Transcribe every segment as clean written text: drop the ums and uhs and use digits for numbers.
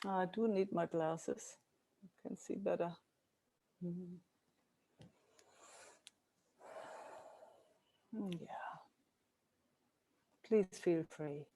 I do need my glasses. I can see better. Yeah. Please feel free.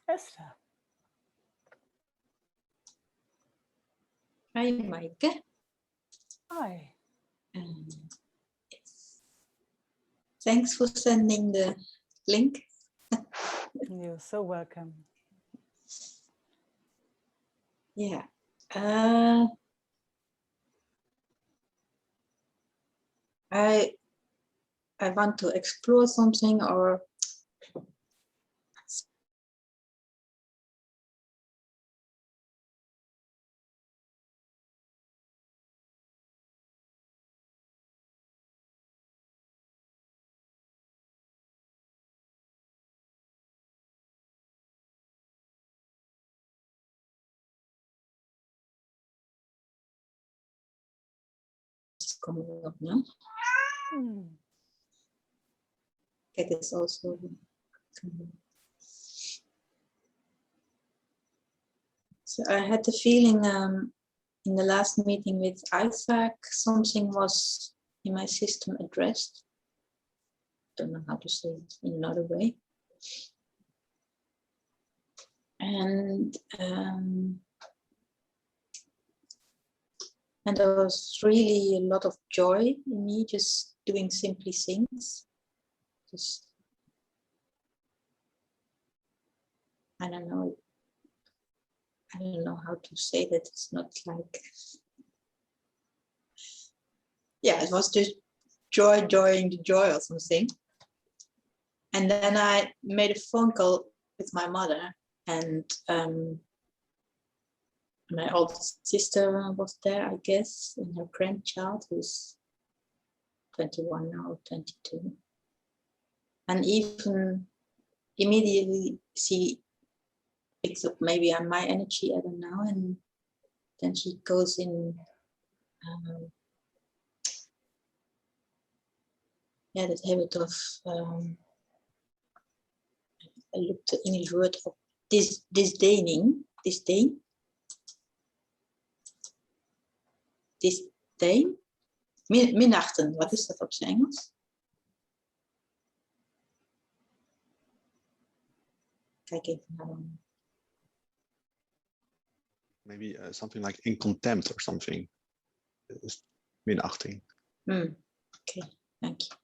Esther. Hi, Meike. Hi. Yes. Thanks for sending the link. You're so welcome. Yeah. I want to explore something or coming up now. It is also so I had the feeling in the last meeting with Isaac, something was in my system addressed. Don't know how to say it in another way. And And there was really a lot of joy in me just doing simply things. Just, I don't know how to say that. It's not like, yeah, it was just enjoying the joy or something. And then I made a phone call with my mother, and my older sister was there, I guess, and her grandchild, who's 21 now, 22. And even immediately she picks up maybe on my energy, I don't know, and then she goes in, that habit of, I looked the English word of disdain, minachten, wat is dat op zijn Engels? Kijk even naar Maybe something like in contempt or something. Minachting. Okay, thank you.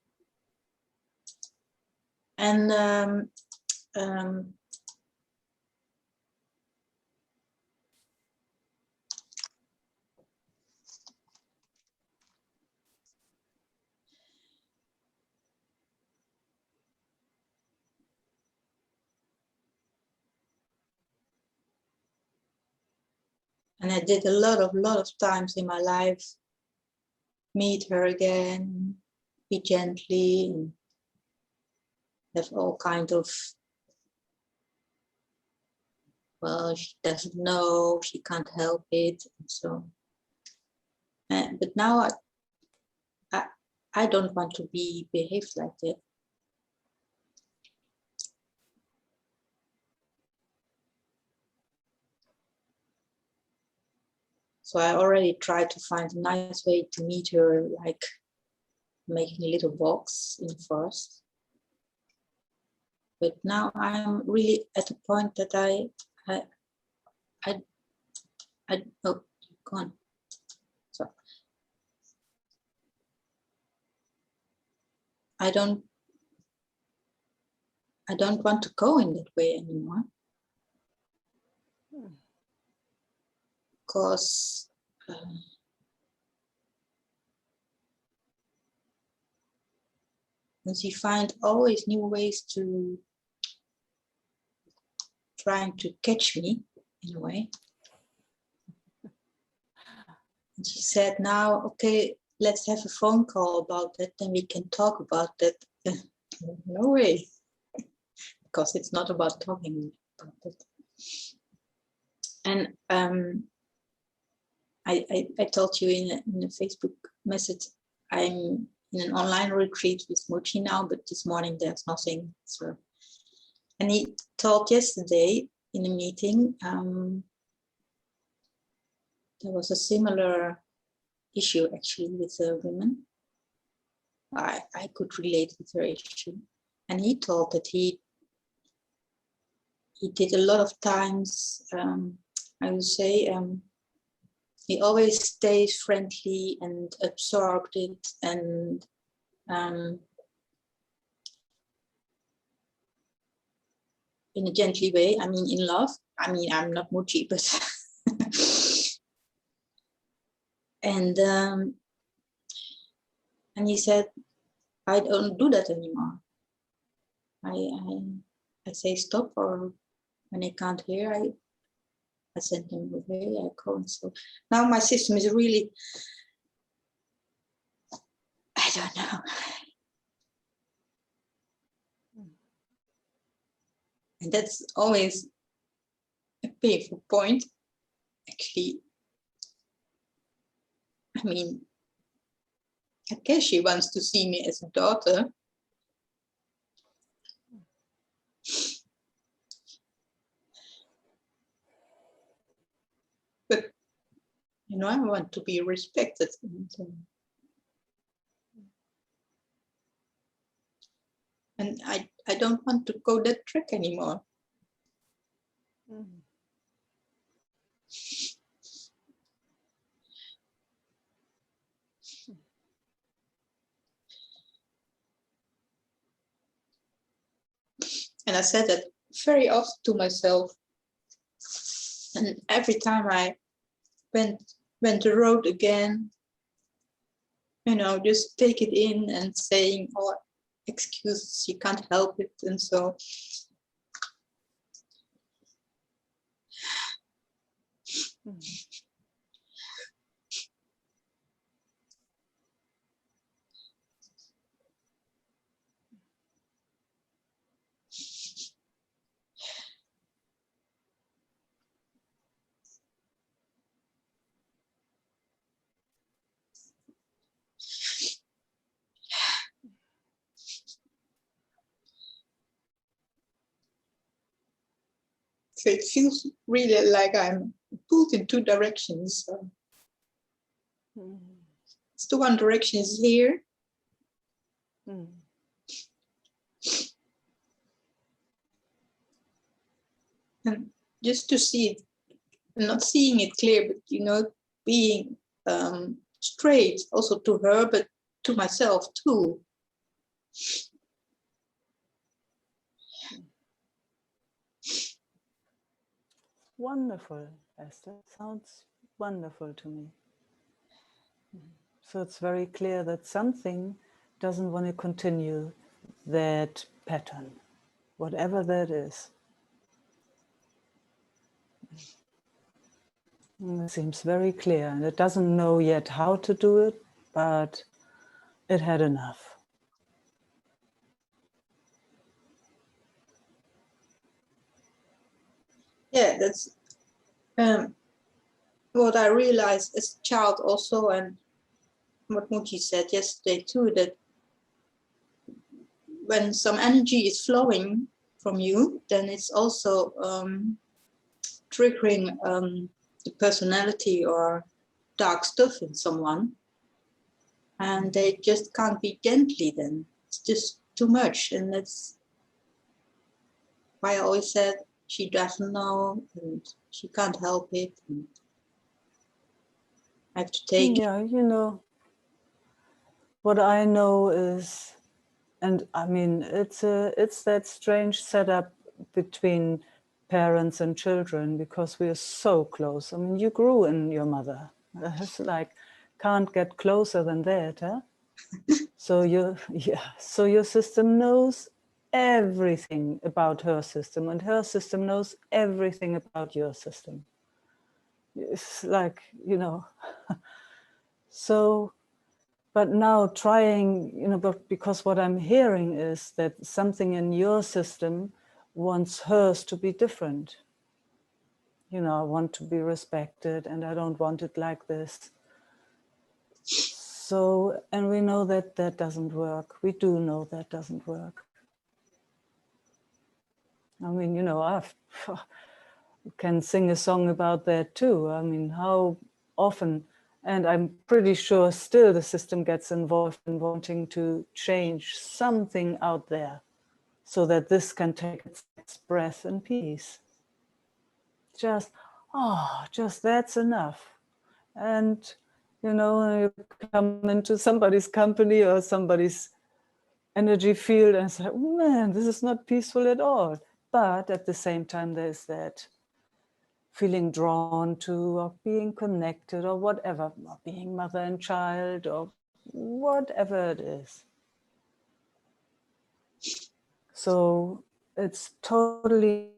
And I did a lot of times in my life, meet her again, be gently, and have all kind of, well, she doesn't know, she can't help it, and so. But now I don't want to be behaved like that. So I already tried to find a nice way to meet her, like making a little box in the forest. But now I'm really at the point that oh, go on. So I don't want to go in that way anymore. Because and she finds always new ways to trying to catch me in a way. And she said, now, okay, let's have a phone call about that, then we can talk about that. No way, because it's not about talking about it. And I told you in a Facebook message, I'm in an online retreat with Mochi now, but this morning there's nothing. So, and he told yesterday in a meeting, there was a similar issue actually with women. I could relate with her issue. And he told that he did a lot of times, I would say, he always stays friendly and absorbed it, and in a gently way, I mean in love. I mean, I'm not Mochi, but and he said, I don't do that anymore. I say stop, or when I can't hear, I send them away, I go. And so now my system is really, I don't know. And that's always a painful point, actually. I mean, I guess she wants to see me as a daughter. But, you know, I want to be respected. And I don't want to go that track anymore. And I said that very often to myself. And every time I went the road again, just take it in and saying, oh, excuses, you can't help it. And so it feels really like I'm pulled in two directions. So it's the one direction is here. And just to see it, not seeing it clear, but being straight also to her, but to myself too. Wonderful, Esther. Sounds wonderful to me. So it's very clear that something doesn't want to continue that pattern, whatever that is. It seems very clear, and it doesn't know yet how to do it, but it had enough. Yeah, that's what I realized as a child also, and what Muji said yesterday too, that when some energy is flowing from you, then it's also triggering the personality or dark stuff in someone, and they just can't be gently then. It's just too much, and that's why I always said she doesn't know and she can't help it. And I have to take it. Yeah, what I know is, and I mean, it's that strange setup between parents and children, because we are so close. I mean, you grew in your mother. It's like, can't get closer than that, huh? So your system knows everything about her system, and her system knows everything about your system. It's like, so, but now trying, but because what I'm hearing is that something in your system wants hers to be different. I want to be respected, and I don't want it like this. So, and we know that that doesn't work. We do know that doesn't work. I mean, I can sing a song about that too. I mean, how often, and I'm pretty sure still the system gets involved in wanting to change something out there so that this can take its next breath in peace. Just that's enough. And, you come into somebody's company or somebody's energy field and say, man, this is not peaceful at all. But at the same time, there's that feeling drawn to, or being connected, or whatever, or being mother and child, or whatever it is. So it's totally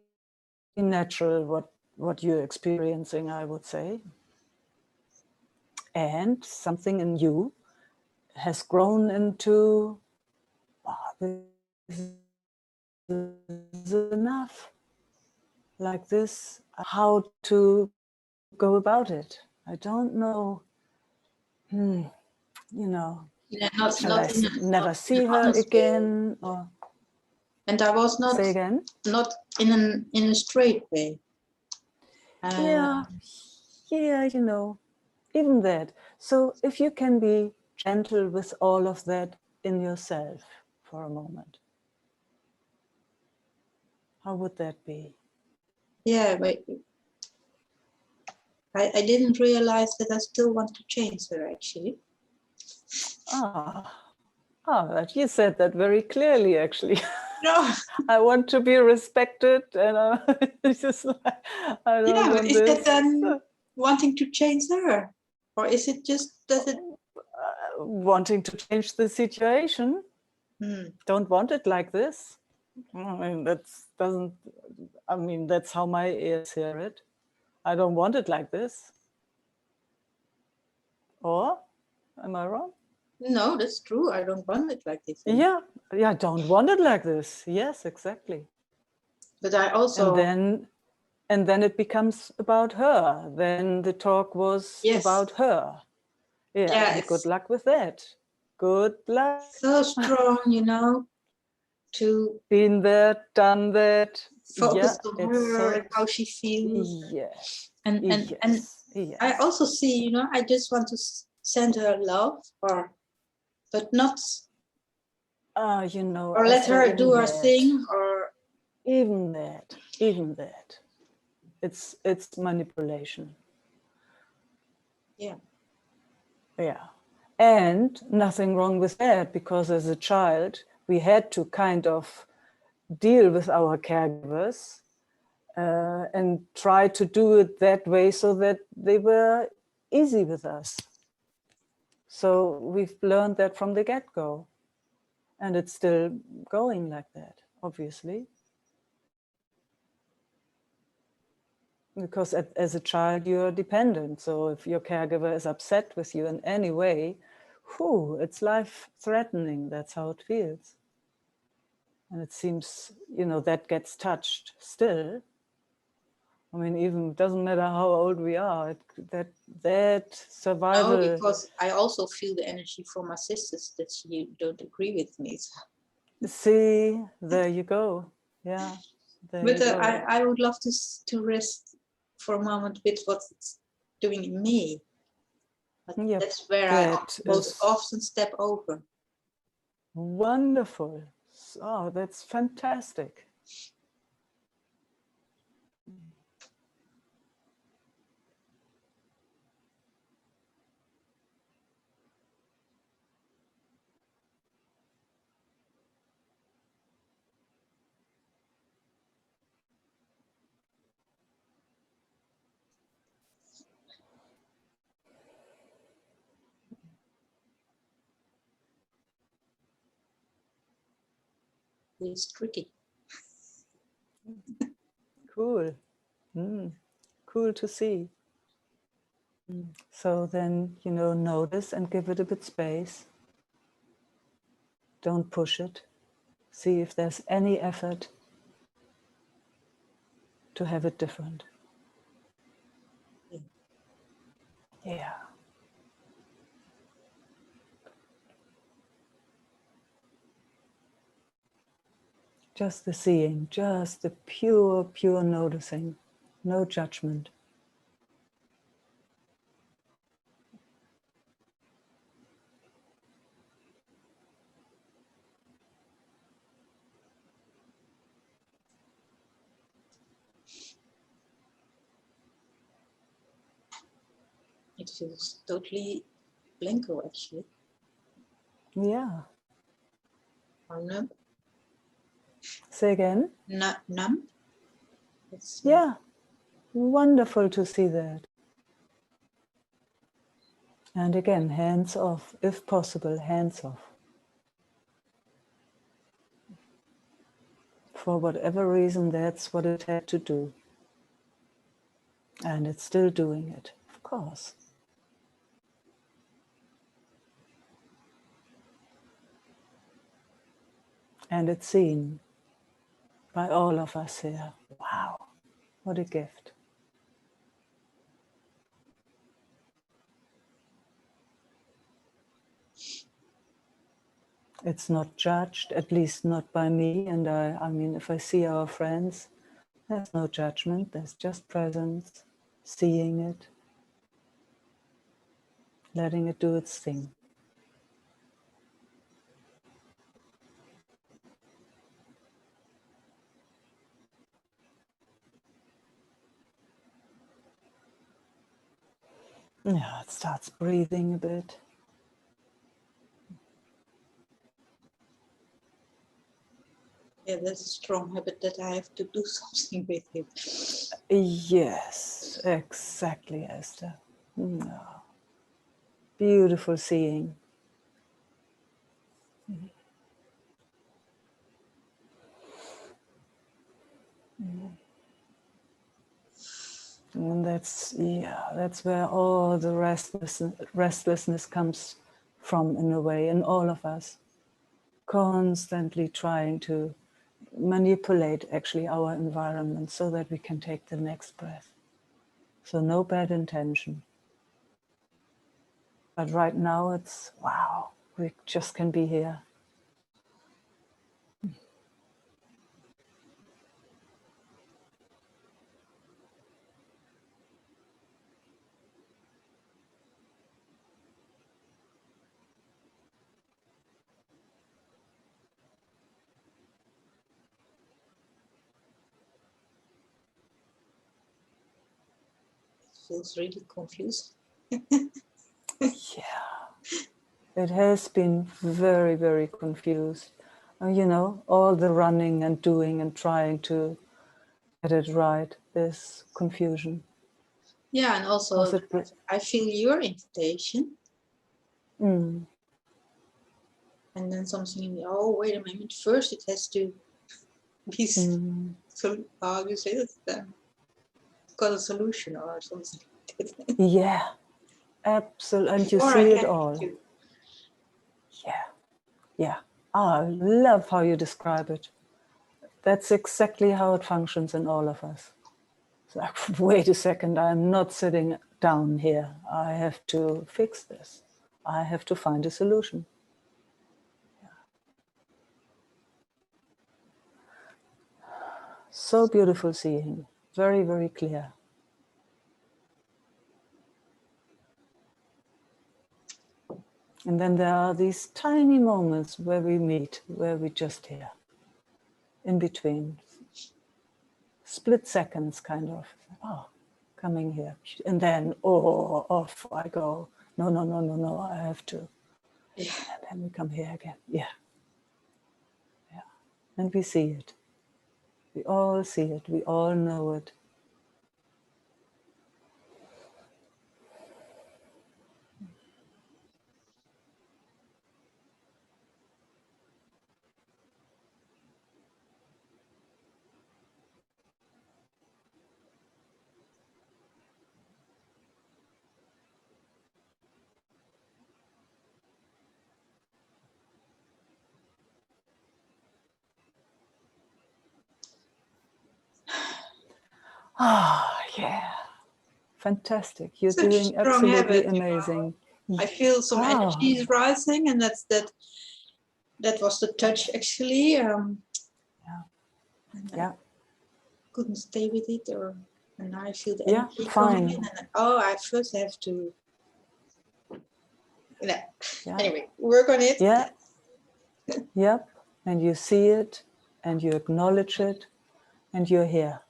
natural what you're experiencing, I would say. And something in you has grown into, this is enough. Like this, how to go about it. I don't know, Yeah, shall I never see her again? Or and I was not say again? Not in a straight way. Yeah, even that. So if you can be gentle with all of that in yourself for a moment, how would that be? Yeah, but I didn't realize that I still want to change her, actually. that you said that very clearly, actually. No, I want to be respected, and it's just like, I don't yeah, but want is that this. then wanting to change her? Or is it just, does it? Wanting to change the situation. Don't want it like this. I mean, that's how my ears hear it. I don't want it like this. Or, am I wrong? No, that's true. I don't want it like this. Yeah, I don't want it like this. Yes, exactly. But I also, and then it becomes about her. Then the talk was yes, about her. Yeah, and good luck with that. Good luck. So strong, you know, to been there, done that. focus Yeah, on it's her so and how she feels. yes, And yes. I also see, you know, I just want to send her love, but not, You know, or let her do her that, thing, or even that, it's manipulation. yeah, Yeah, and nothing wrong with that, because as a child we had to kind of deal with our caregivers and try to do it that way so that they were easy with us. So we've learned that from the get-go, and it's still going like that, obviously. Because as a child, you're dependent. So if your caregiver is upset with you in any way, it's life-threatening. That's how it feels. And it seems, you know, that gets touched still. I mean, even doesn't matter how old we are, that survival. no, because I also feel the energy from my sisters that she don't agree with me. So. See, there you go. Yeah, there But you go. I would love to rest for a moment with what it's doing in me. But Yep, that's where I most often step over. Wonderful. Oh, that's fantastic. It's tricky. Cool. Cool to see. So then, you know, notice and give it a bit space. Don't push it. See if there's any effort to have it different. Yeah. Just the seeing, just the pure noticing. No judgment. It feels totally blanco, actually. Yeah. Or numb. Say again? Numb. Yeah. Wonderful to see that. And again, hands off, if possible, hands off. For whatever reason, that's what it had to do. And it's still doing it, of course. And it's seen by all of us here. Wow, what a gift. It's not judged, at least not by me. And I mean, if I see our friends, there's no judgment, there's just presence, seeing it, letting it do its thing. Yeah, it starts breathing a bit. Yeah, that's a strong habit that I have to do something with it. Yes, exactly, Esther. Beautiful seeing. And that's where all the restlessness comes from, in a way, in all of us. Constantly trying to manipulate actually our environment so that we can take the next breath. So no bad intention. But right now it's, wow, we just can be here. It feels really confusing. Yeah, it has been very, very confused. You know, all the running and doing and trying to get it right is confusion. Yeah, and also I feel your invitation. Mm. And then something in me, oh, wait a minute, first it has to be, so how do you say that then? Got a solution or something like that. Yeah, absolutely. And you Before see I it get all. to. Yeah, yeah. I love how you describe it. That's exactly how it functions in all of us. It's like, wait a second, I'm not sitting down here. I have to fix this. I have to find a solution. Yeah. So beautiful seeing, very, very clear. And then there are these tiny moments where we meet, where we just hear, in between. Split seconds, kind of. Oh, coming here. And then, oh, off I go. No, no, no, no, no, I have to. Yeah. And then we come here again. Yeah. Yeah. And we see it. We all see it. We all know it. Ah, yeah. Fantastic. You're Such a doing strong absolutely habit. amazing. I feel some energy is rising, and that was the touch actually. Yeah. Couldn't stay with it, and now I feel the Yeah, energy fine. coming in, and I first have to. Yeah. Anyway, work on it. Yeah. Yep. And you see it, and you acknowledge it, and you're here.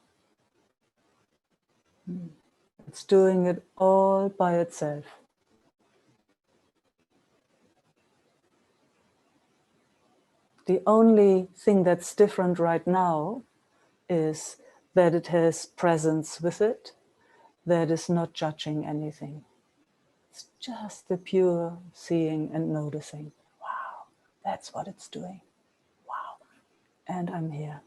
It's doing it all by itself. The only thing that's different right now is that it has presence with it, that is not judging anything. It's just the pure seeing and noticing. Wow, that's what it's doing. Wow, and I'm here.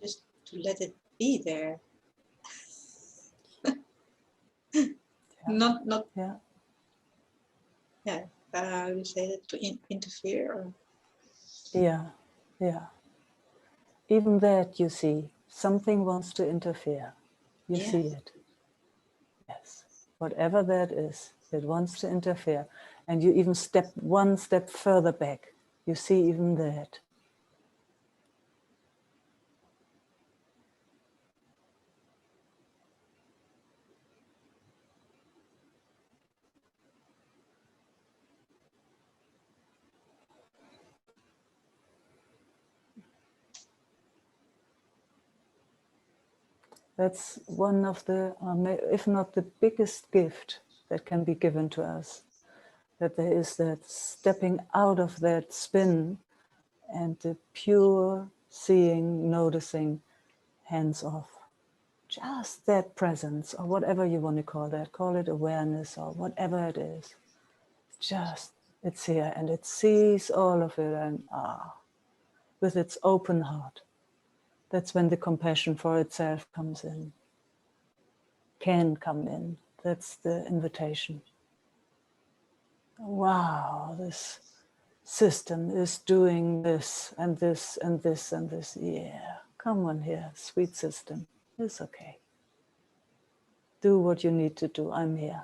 Just to let it be there. Not yeah. You say that to interfere. Or... Yeah, yeah. Even that, you see, something wants to interfere. You see it. Yes. Whatever that is, it wants to interfere. And you even step one step further back. You see even that. That's one of the, if not the biggest gift that can be given to us. That there is that stepping out of that spin and the pure seeing, noticing, hands off. Just that presence, or whatever you want to call that. Call it awareness or whatever it is. Just, it's here and it sees all of it and with its open heart. That's when the compassion for itself comes in. Can come in. That's the invitation. Wow, this system is doing this and this and this and this. Yeah, come on here, sweet system. It's okay. Do what you need to do. I'm here.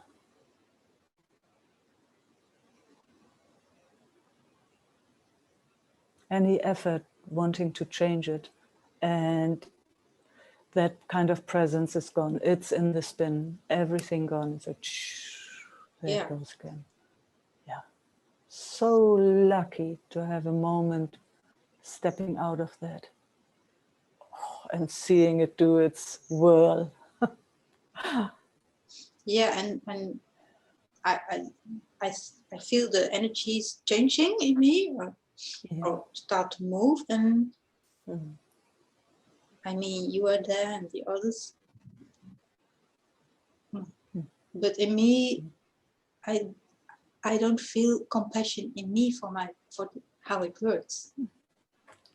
Any effort wanting to change it, and that kind of presence is gone. It's in the spin. Everything gone. It's like, there it goes again. Yeah. So lucky to have a moment stepping out of that and seeing it do its whirl. Yeah, and I feel the energies changing in me, or start to move, and I mean, you are there and the others. But in me, I don't feel compassion in me for how it works.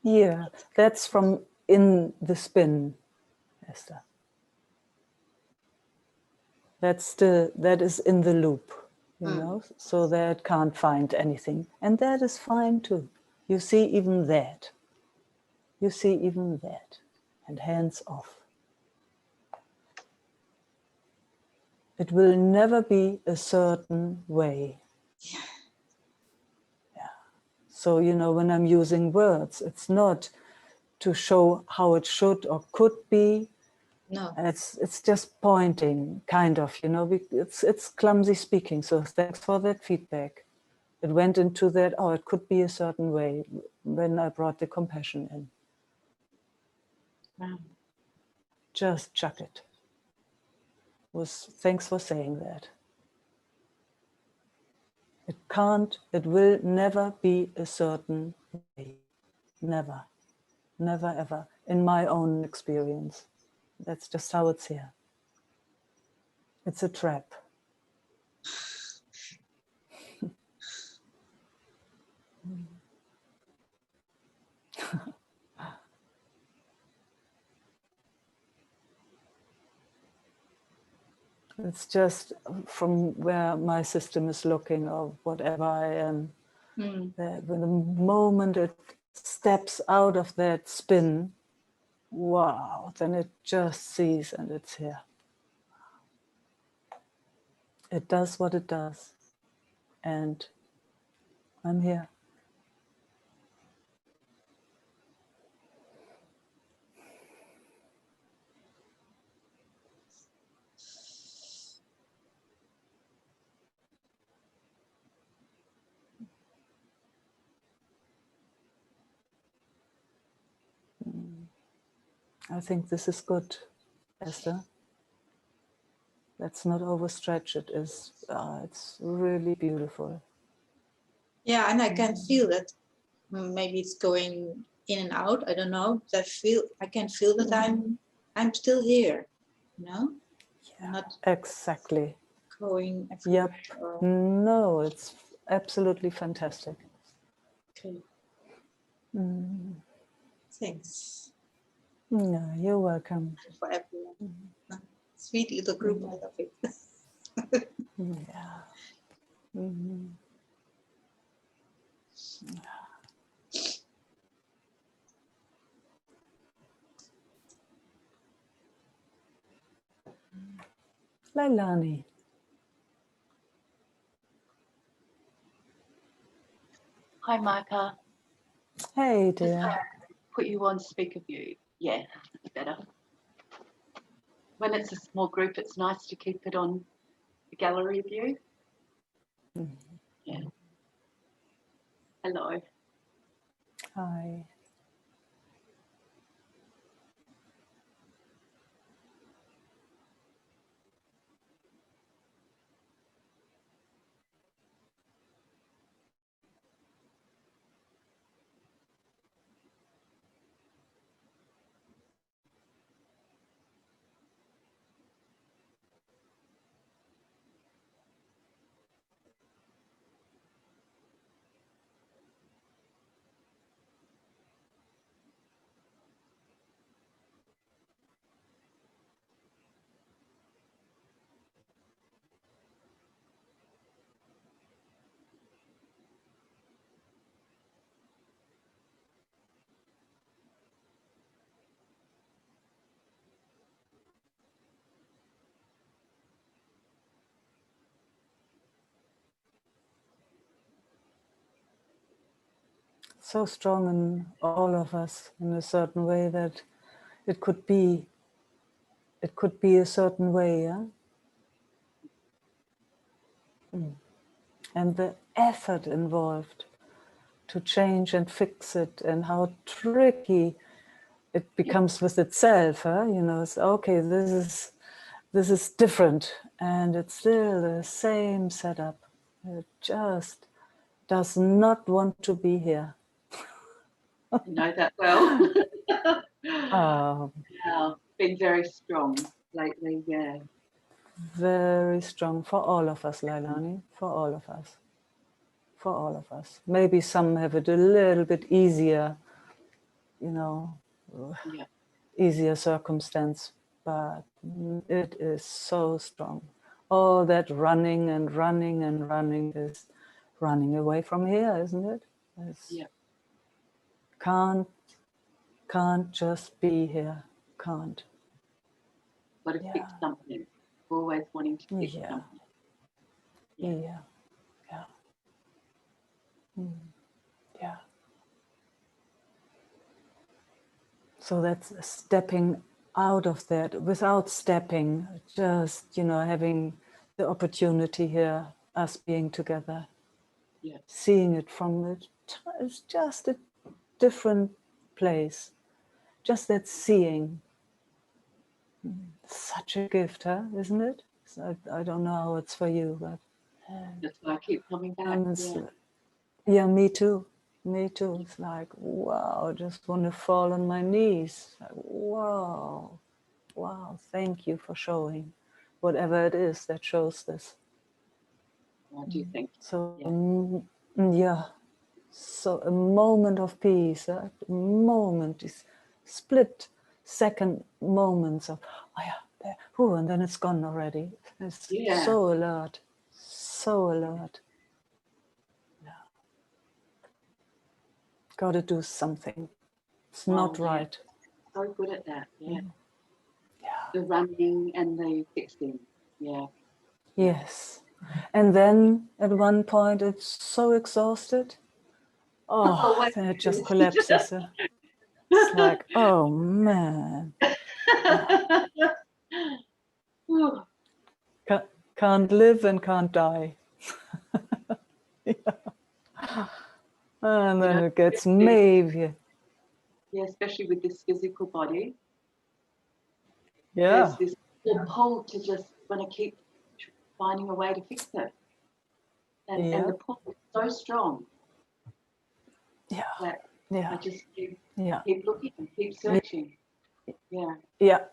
Yeah, that's from in the spin, Esther. That is in the loop, you know, so that can't find anything. And that is fine too. You see even that. You see even that. And hands off. It will never be a certain way. Yeah. So, you know, when I'm using words, it's not to show how it should or could be. No. It's just pointing, kind of, you know, it's clumsy speaking. So thanks for that feedback. It went into that, oh, it could be a certain way when I brought the compassion in. Wow. Just chuck it. Thanks for saying that. It will never be a certain way. Never, never ever, in my own experience. That's just how it's here. It's a trap. It's just from where my system is looking or whatever I am. That when the moment it steps out of that spin, wow, then it just sees and it's here. It does what it does. And I'm here. I think this is good, Esther. Let's not overstretch it. It's really beautiful. Yeah, and I can feel that. Maybe it's going in and out. I don't know. But I can feel that I'm still here. You know. Yeah, not exactly. Going everywhere. Yep. No, it's absolutely fantastic. Okay. Thanks. No, you're welcome. For everyone. Sweet little group. I love it. Yeah. Mm-hmm. Lailani. Hi, Micah. Hey, dear. Put you on speaker view. Yeah, better. When it's a small group, it's nice to keep it on the gallery view. Yeah. Hello. Hi. so strong in all of us in a certain way that it could be a certain way, yeah? And the effort involved to change and fix it, and how tricky it becomes with itself, huh? You know, it's okay, this is different, and it's still the same setup. It just does not want to be here. I know that well. Oh, Yeah, been very strong lately, yeah. very strong for all of us, Leilani, for all of us. For all of us. Maybe some have it a little bit easier, you know, Yeah. easier circumstance, but it is so strong. All that running and running and running is running away from here, isn't it? It's, Yeah. can't just be here, can't. Got to fix something. Always wanting to fix Yeah. something. Yeah. Yeah. Yeah. So that's stepping out of that without stepping, just, you know, having the opportunity here, us being together, Yeah. seeing it from it. It's just a different place, just that seeing. Such a gift, huh? Isn't it? So I don't know how it's for you, but That's why I keep coming back. it's, Yeah. yeah, me too. Me too. It's like, wow, I just want to fall on my knees. Like, wow. Wow, thank you for showing whatever it is that shows this. I do think. So, Yeah. yeah, so a moment of peace, a moment, these split second moments of, oh yeah, there, whew, and then it's gone already. It's Yeah. so alert, so alert. Yeah. Got to do something. It's not yeah. right. So good at that. Yeah. Yeah. The running and the fixing. Yeah. Yes. And then at one point it's so exhausted. Oh, wait. then it just collapses. It's like, oh man. Ooh, Can't live and can't die. And you then know, it gets maybe. yeah, especially with this physical body, Yeah. there's this pull to just want to keep finding a way to fix it. And the pull is so strong Yeah. that Yeah. I just keep Yeah. looking, keep searching. Yeah. Yeah.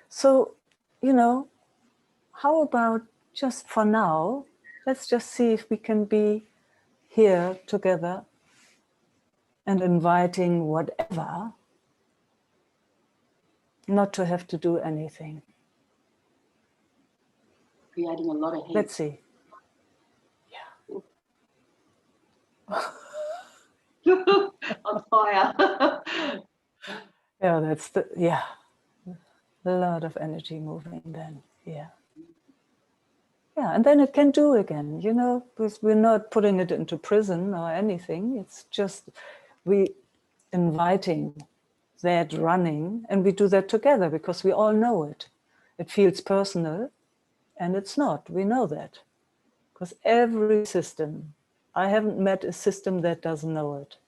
So, you know, how about just for now, let's just see if we can be here together and inviting whatever, not to have to do anything. Creating a lot of heat. Let's see. On fire. Yeah, that's the, yeah. A lot of energy moving then, yeah. Yeah, and then it can do again, you know, because we're not putting it into prison or anything. It's just we inviting that running, and we do that together because we all know it. It feels personal, and it's not. We know that. Because every system, I haven't met a system that doesn't know it.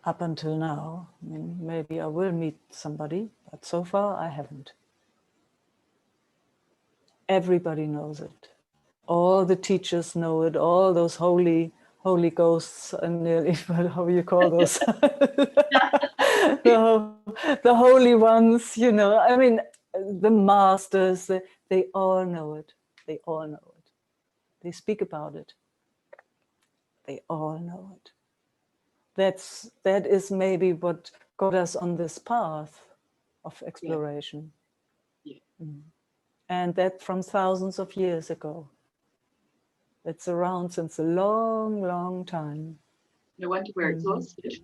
Up until now. I mean, maybe I will meet somebody, but so far I haven't. Everybody knows it. All the teachers know it. All those holy ghosts, and nearly, how you call those? the holy ones, you know. I mean, the masters. They all know it. They all know it. They speak about it. They all know it. That is maybe what got us on this path of exploration. Yeah. And that from thousands of years ago. It's around since a long, long time. No wonder we're exhausted.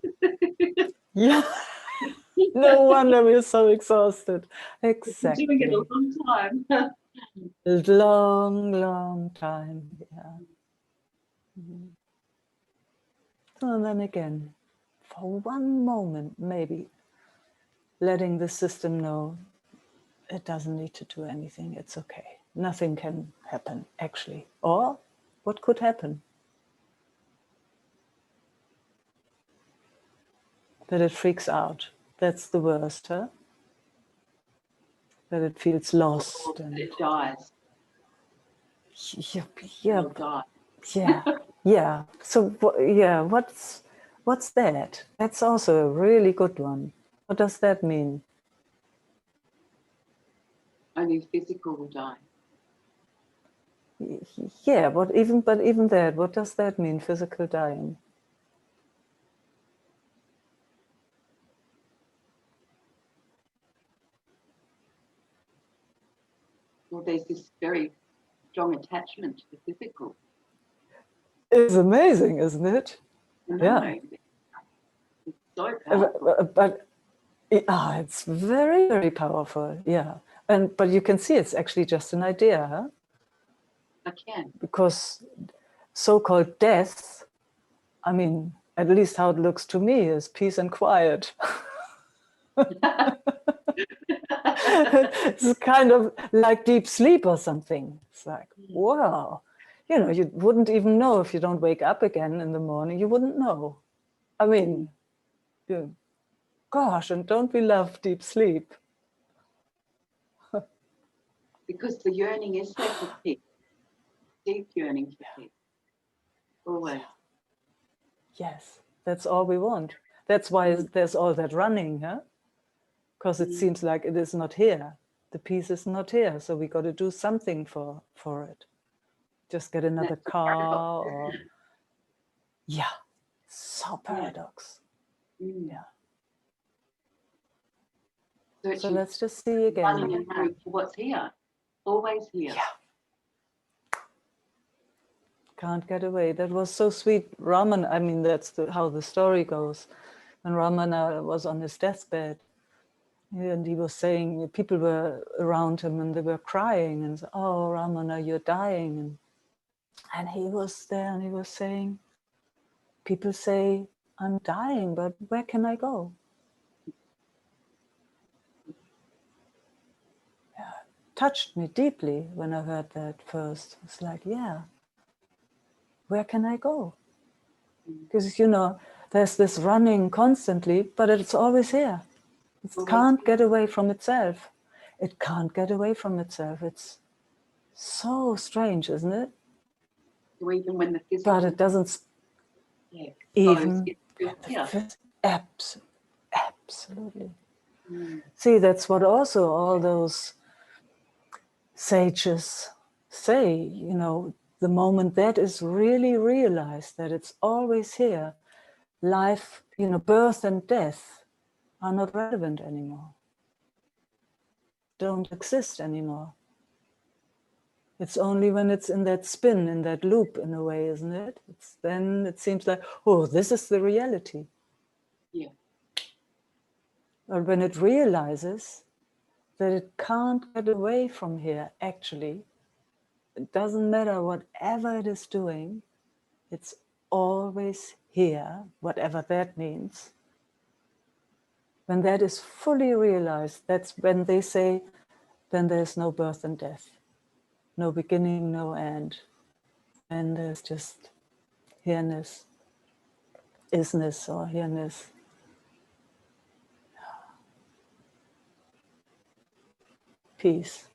Yeah. No wonder we're so exhausted. We've been doing it Exactly. a long time. A long, long time. Yeah. And then again, for one moment, maybe letting the system know it doesn't need to do anything. It's okay. Nothing can happen, actually. Or what could happen? That it freaks out. That's the worst, huh? That it feels lost. Or And it dies. yeah, It'll die. yeah, yeah. So yeah, what's that? That's also a really good one. What does that mean? Only physical will die. Yeah, but even that, what does that mean? Physical dying. Well, there's this very strong attachment to the physical. It's amazing, isn't it? I Yeah. know. It's so powerful. But it's very, very powerful. Yeah. But you can see it's actually just an idea, huh? I can. Because so-called death, I mean, at least how it looks to me, is peace and quiet. It's kind of like deep sleep or something. It's like, wow. You know, you wouldn't even know if you don't wake up again in the morning. You wouldn't know. I mean, gosh, and don't we love deep sleep? Because the yearning is there for peace. Deep yearning for peace. Always. Yes, that's all we want. That's why there's all that running, huh? Because it seems like it is not here. The peace is not here. So we got to do something for it. Just get another That's the car paradox. or, yeah, so paradox. Yeah. So let's just see again. Running and running for what's here. Always here. Yeah. Can't get away. That was so sweet. Raman, I mean, that's how the story goes. When Ramana was on his deathbed, and he was saying, people were around him and they were crying and said, oh, Ramana, you're dying. And he was there and he was saying, people say, I'm dying, but where can I go? Yeah, it touched me deeply when I heard that first. It's like, yeah, where can I go? Because, you know, there's this running constantly, but it's always here. It can't get away from itself. It can't get away from itself. It's so strange, isn't it? So even when the physical, but it doesn't even absolutely. See, that's what also all those sages say, you know, the moment that is really realized that it's always here, life, you know, birth and death are not relevant anymore, don't exist anymore. It's only when it's in that spin, in that loop, in a way, isn't it? Then it seems like, oh, this is the reality. Yeah. Or when it realizes that it can't get away from here, actually, it doesn't matter whatever it is doing, it's always here, whatever that means. When that is fully realized, that's when they say, then there's no birth and death. No beginning, no end. And there's just here-ness, isness or here-ness. Peace.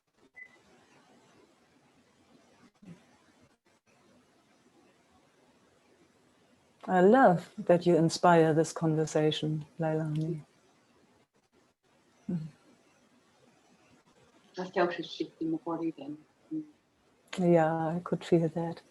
I love that you inspire this conversation, Leilani. I felt a shift in the body then. Yeah, I could feel that.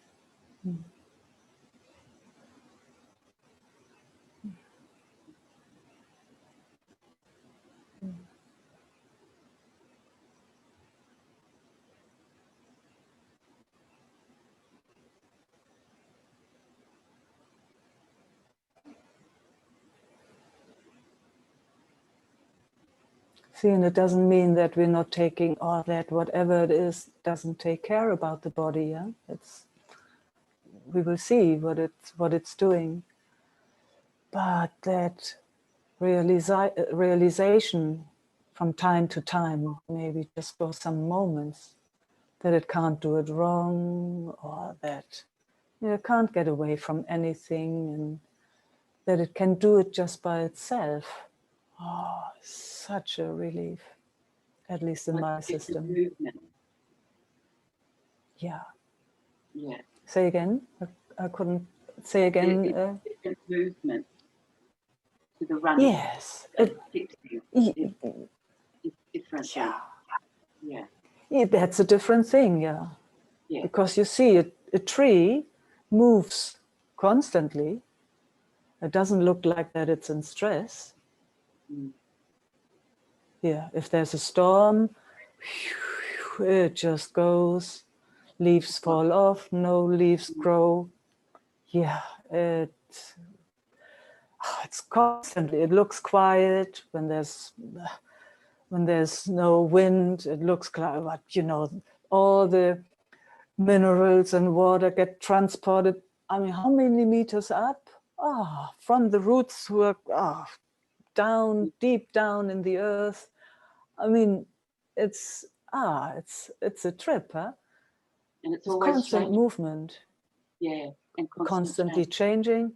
See, and it doesn't mean that we're not taking, or that whatever it is doesn't take care about the body. Yeah, we will see what it's doing. But that realization from time to time, maybe just for some moments, that it can't do it wrong, or that it can't get away from anything, and that it can do it just by itself. Oh, such a relief, at least in my It's a system. movement. Yeah. Yeah. Say again? I couldn't say again. It's different movement to the running. Yes. Fixing. It's different. Yeah. Yeah. Yeah, that's a different thing, yeah. Yeah. Because you see, a tree moves constantly. It doesn't look like that it's in stress. Mm. Yeah, if there's a storm, it just goes. Leaves fall off, no leaves grow. Yeah, it's constantly, it looks quiet when there's no wind, it looks quiet, but you know, all the minerals and water get transported. I mean, how many meters up? From the roots who are down, deep down in the earth. I mean, it's a trip, huh? And it's It's always constant changing. movement. Yeah. And Constantly change. changing,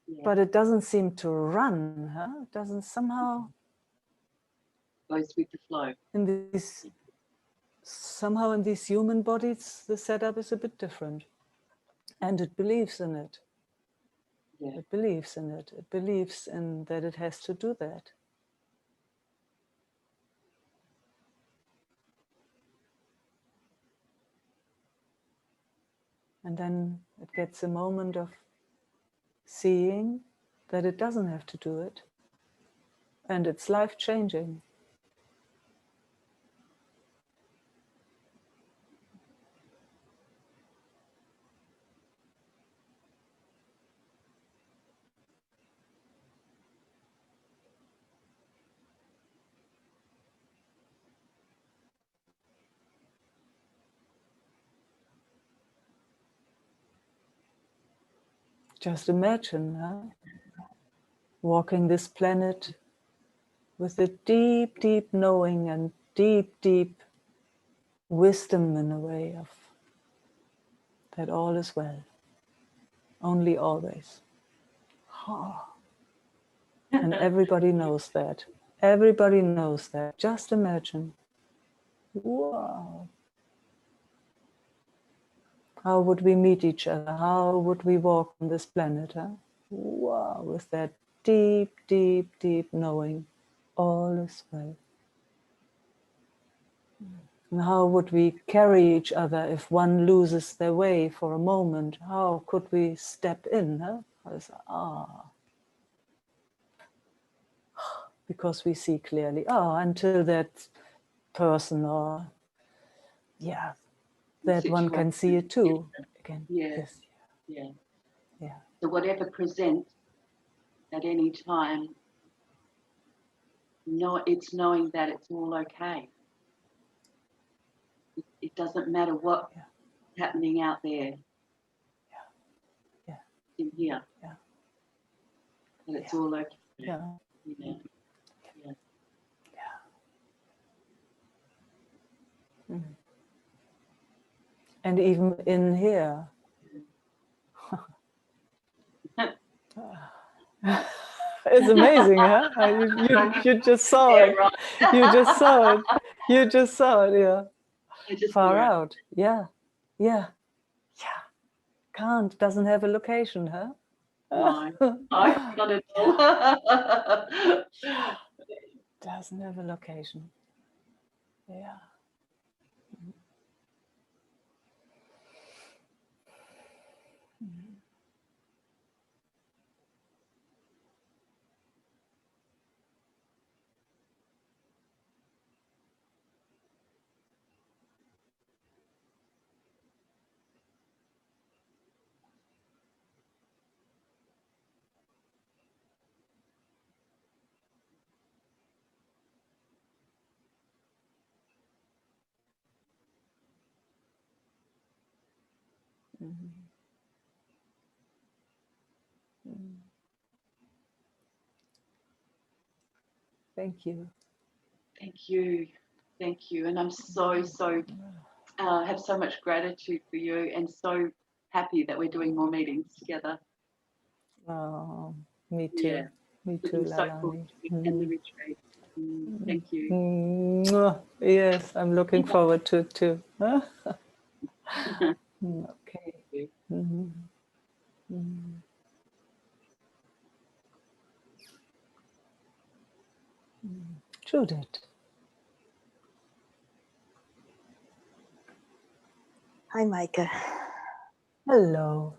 Yeah. but it doesn't seem to run, huh? It doesn't somehow Goes with the flow. in these human bodies, the setup is a bit different, and it believes in it. Yeah. It believes in it. It believes in that it has to do that. And then it gets a moment of seeing that it doesn't have to do it. And it's life-changing. Just imagine, huh? Walking this planet with a deep, deep knowing and deep, deep wisdom in a way of that all is well. Only always. And everybody knows that. Everybody knows that. Just imagine. Wow. How would we meet each other? How would we walk on this planet? Huh? Wow, with that deep, deep, deep knowing, all is well. And how would we carry each other if one loses their way for a moment? How could we step in? Huh? Because we see clearly. Until that person or that one can see it too. Again. Yeah. Yes. Yeah. Yeah. So whatever presents at any time, it's knowing that it's all okay. It doesn't matter what's happening out there. Yeah. In here. Yeah. And it's all okay. Yeah. Yeah. Yeah. Mm. And even in here. It's amazing, huh? You just saw it. Right. You just saw it. You just saw it, yeah. Far saw out. Yeah. Yeah. Yeah. Doesn't have a location, huh? No, not at all. Doesn't have a location. Yeah. Mm-hmm. Mm-hmm. Thank you. Thank you. Thank you. And I'm so have so much gratitude for you and so happy that we're doing more meetings together. Oh, me too. Yeah. Me too, Looking so forward Lalani. to the weekend, the retreat. Thank you. Mwah. Yes, I'm looking forward to it too. Huh? Okay. Mhm. Mhm. Judith. Hi, Meike. Hello.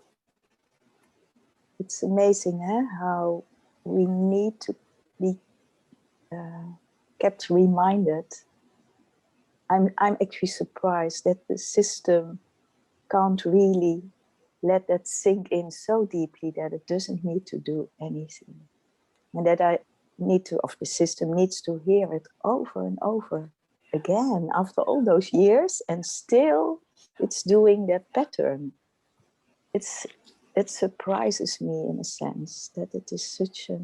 It's amazing how we need to be kept reminded. I'm actually surprised that the system can't really let that sink in so deeply that it doesn't need to do anything. And that the system needs to hear it over and over again after all those years, and still it's doing that pattern. It surprises me in a sense that it is such a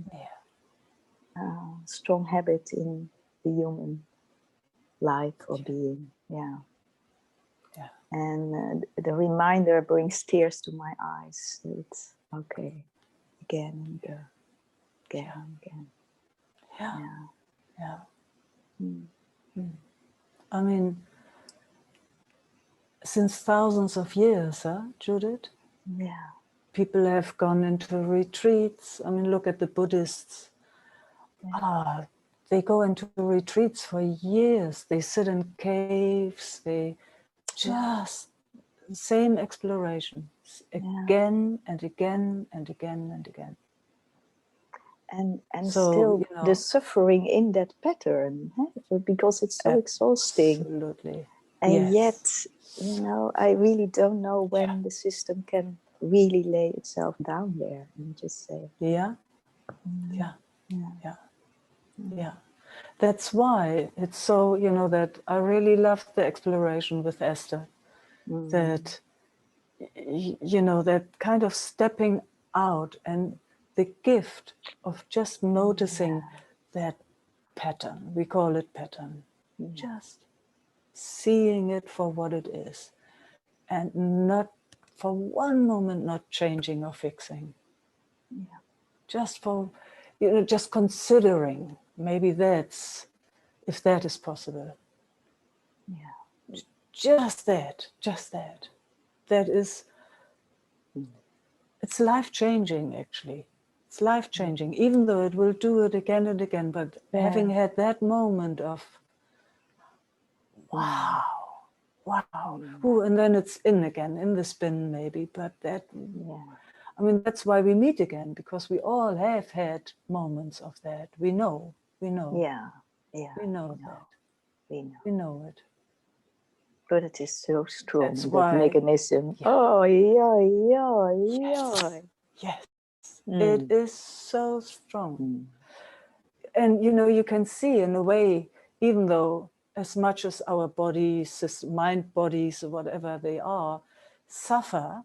strong habit in the human life or being. Yeah. And the reminder brings tears to my eyes. It's okay, again and again, again and again. Yeah. Mm. I mean, since thousands of years, Judith? Yeah. People have gone into retreats. I mean, look at the Buddhists. They go into retreats for years. They sit in caves. They just same exploration again and again and again and again. And So, still you know, the suffering in that pattern, because it's so exhausting. Absolutely. And yet, I really don't know when the system can really lay itself down there and just say, yeah. That's why it's so, that I really love the exploration with Esther. That, that kind of stepping out and the gift of just noticing that pattern. We call it pattern. Just seeing it for what it is and not for one moment not changing or fixing. Just for, just considering, maybe that's, if that is possible. Just that. That is, it's life-changing, actually. It's life-changing, even though it will do it again and again, but having had that moment of, wow. Ooh, and then it's in again, in the spin maybe, but that, I mean, that's why we meet again, because we all have had moments of that. We know. We know that. We know it. But it is so strong, That's that why, mechanism. Yes, it is so strong. And, you can see in a way, even though as much as our bodies, mind bodies, or whatever they are, suffer,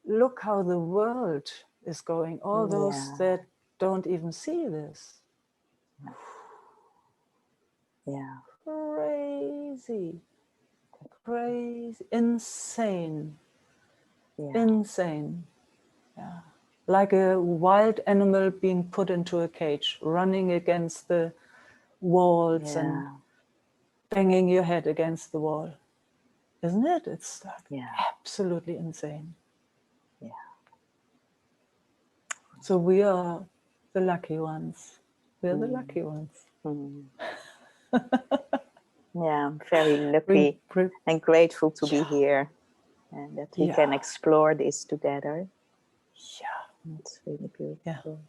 look how the world is going. All those that don't even see this. Crazy, insane. Like a wild animal being put into a cage, running against the walls and banging your head against the wall. Isn't it? It's absolutely insane. So we are the lucky ones. We're the lucky ones. I'm very lucky and grateful to be here, and that we can explore this together. It's really beautiful.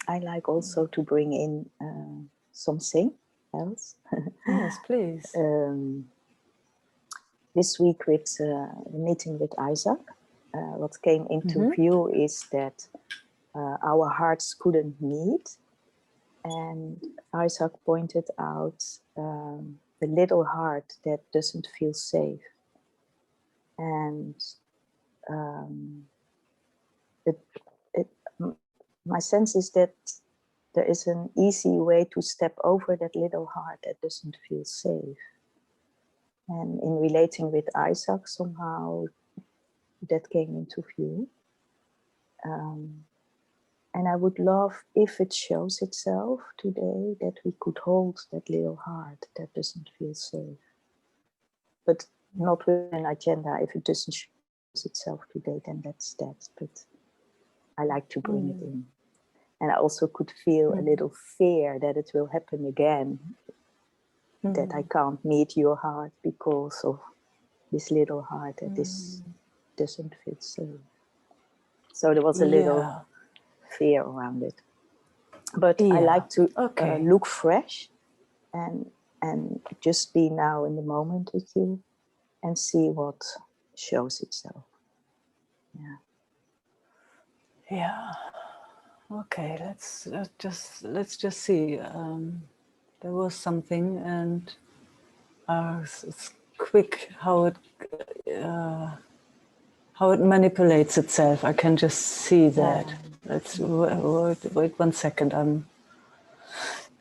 I like also to bring in something else. Yes, please. This week with the meeting with Isaac, what came into view is that our hearts couldn't meet. And Isaac pointed out the little heart that doesn't feel safe. And my sense is that there is an easy way to step over that little heart that doesn't feel safe. And in relating with Isaac, somehow that came into view. And I would love if it shows itself today that we could hold that little heart that doesn't feel safe. But not with an agenda. If it doesn't show itself today, then that's that. But I like to bring it in. And I also could feel a little fear that it will happen again. That I can't meet your heart because of this little heart that doesn't feel safe. So there was a little fear around it. But I like to look fresh and just be now in the moment with you and see what shows itself. Yeah. Yeah. Okay. Let's just see. There was something, and it's quick how it manipulates itself. I can just see that. Let's wait 1 second.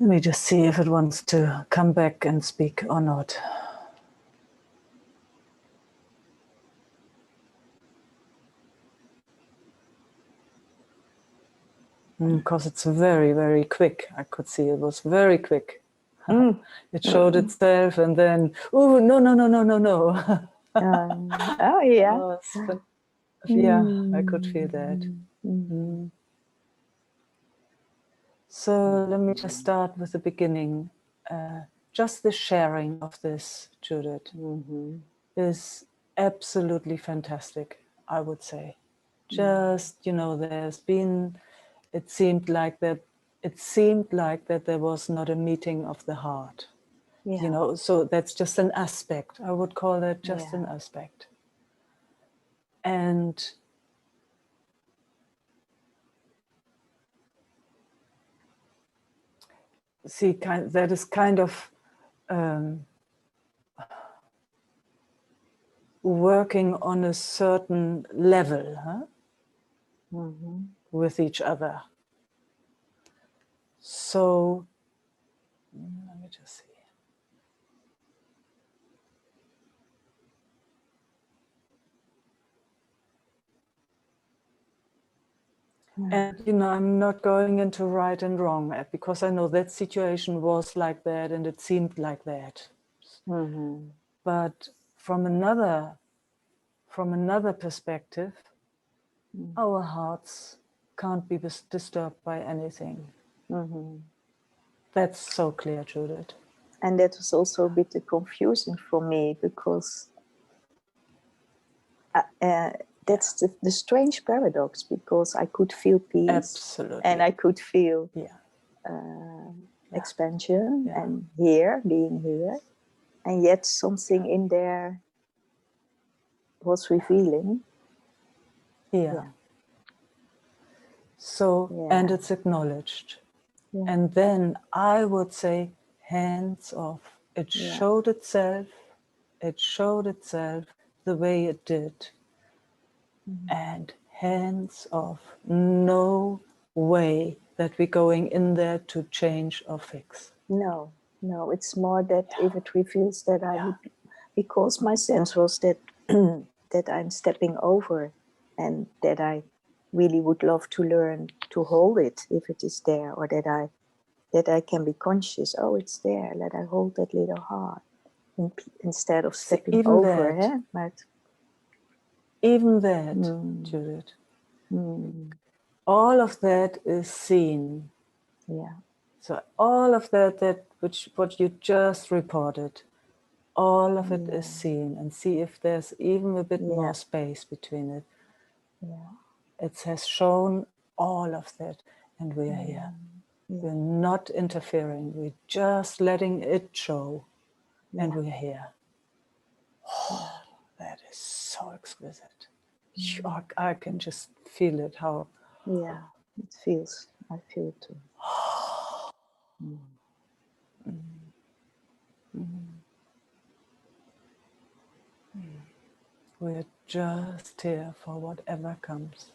Let me just see if it wants to come back and speak or not. Because it's very, very quick. I could see it was very quick. It showed itself and then, oh, no. Oh, yeah. Yeah, I could feel that. So let me just start with the beginning. Just the sharing of this, Judith, is absolutely fantastic, I would say. Just, there's been, it seemed like that there was not a meeting of the heart. So that's just an aspect. I would call that just an aspect. And see, that is kind of working on a certain level with each other. So let me just see. And I'm not going into right and wrong because I know that situation was like that and it seemed like that. But from another perspective, our hearts can't be disturbed by anything. That's so clear, Judith. And that was also a bit confusing for me because that's the strange paradox, because I could feel peace. Absolutely. And I could feel expansion and being here. And yet something in there was revealing. So, and it's acknowledged. And then I would say, hands off. It showed itself the way it did. And hands off. No way that we're going in there to change or fix. No, it's more that if it reveals that I would, because my sense was that that I'm stepping over and that I really would love to learn to hold it if it is there, or that I can be conscious, oh, it's there, let I hold that little heart instead of stepping even over. that, But even that, Judith, all of that is seen. So all of that what you just reported, all of it is seen, and see if there's even a bit more space between it. It has shown all of that, and we are here. We're not interfering. We're just letting it show, and we're here. Oh, that is so exquisite. I can just feel it. How? It feels. I feel it too. We're just here for whatever comes.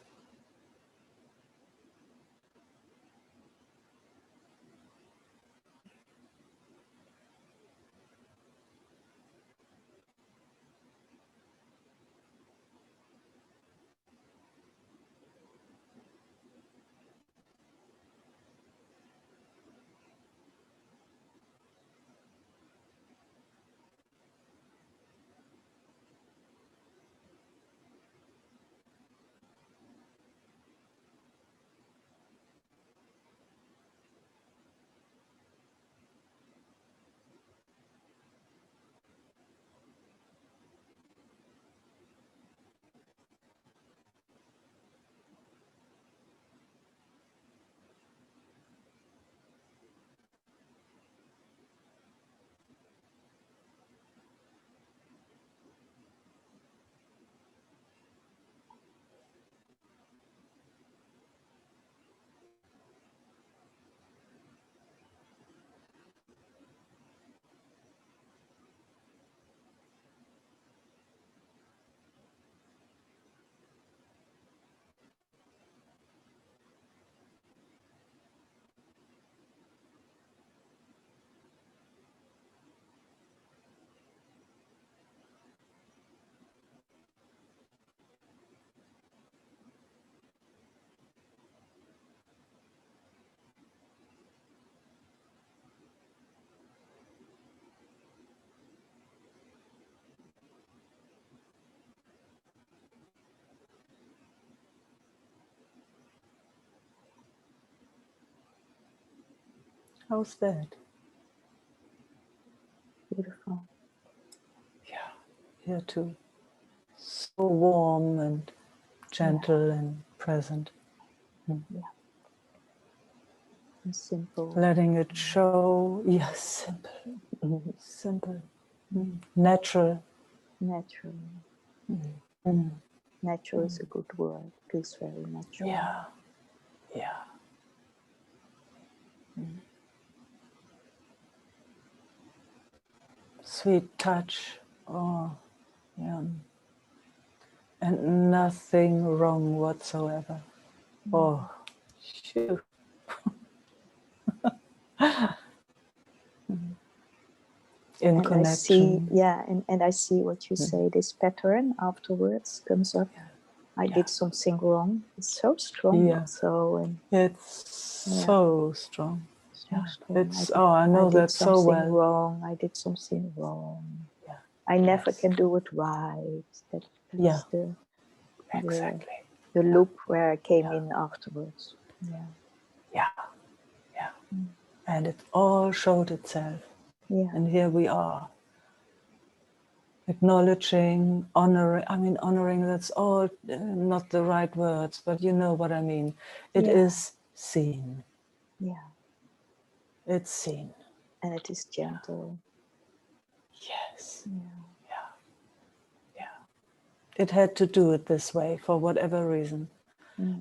How's that? Beautiful. Yeah, here too. So warm and gentle and present. And simple. Letting it show. Yes, simple. Simple. Natural. Natural. Mm. Natural is a good word. Feels very natural. Yeah. Yeah. Sweet touch. Oh, yeah. And nothing wrong whatsoever. Oh, shoot. In And connection. I see, and I see what you say, this pattern afterwards comes up. I did something wrong. It's so strong also. And it's so strong. so strong. I know that so well. Wrong. I did something wrong. Yeah. I never can do it right. That's Exactly. the loop where I came in afterwards. Yeah. And it all showed itself. And here we are. Acknowledging, honoring, that's all not the right words, but you know what I mean. It is seen. Yeah. It's seen. And it is gentle. Yes. Yeah. It had to do it this way for whatever reason.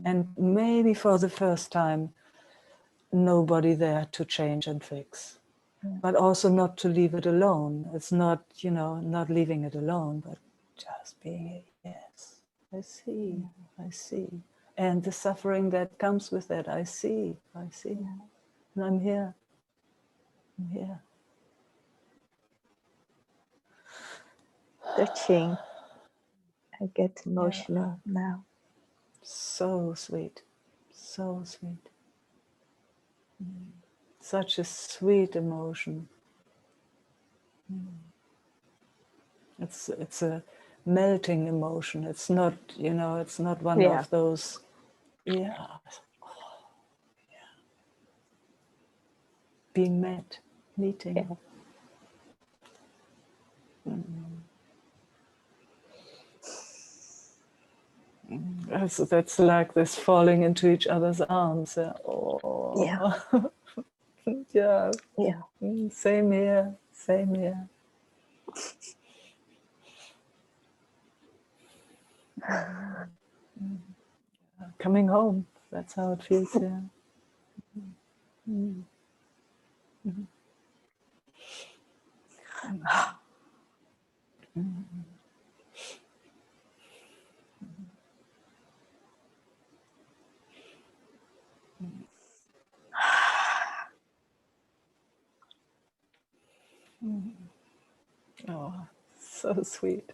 And maybe for the first time, nobody there to change and fix. But also not to leave it alone. It's not, not leaving it alone, but just being, yes, I see. And the suffering that comes with that, I see. And I'm here. Touching. I get emotional now. So sweet. Such a sweet emotion. It's a melting emotion. It's not, it's not one of those, being met, meeting. That's like this falling into each other's arms. Oh. Yeah. Same here. Coming home. That's how it feels here. Oh, so sweet.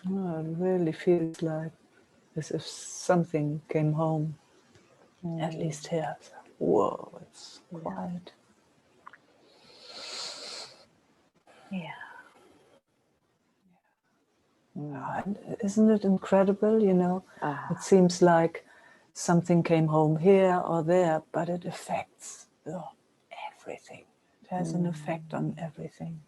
Oh, it really feels like as if something came home, at least here. Whoa, it's quiet. Yeah. And isn't it incredible, you know? It Ah. seems like something came home here or there, but it affects everything. It has an effect on everything.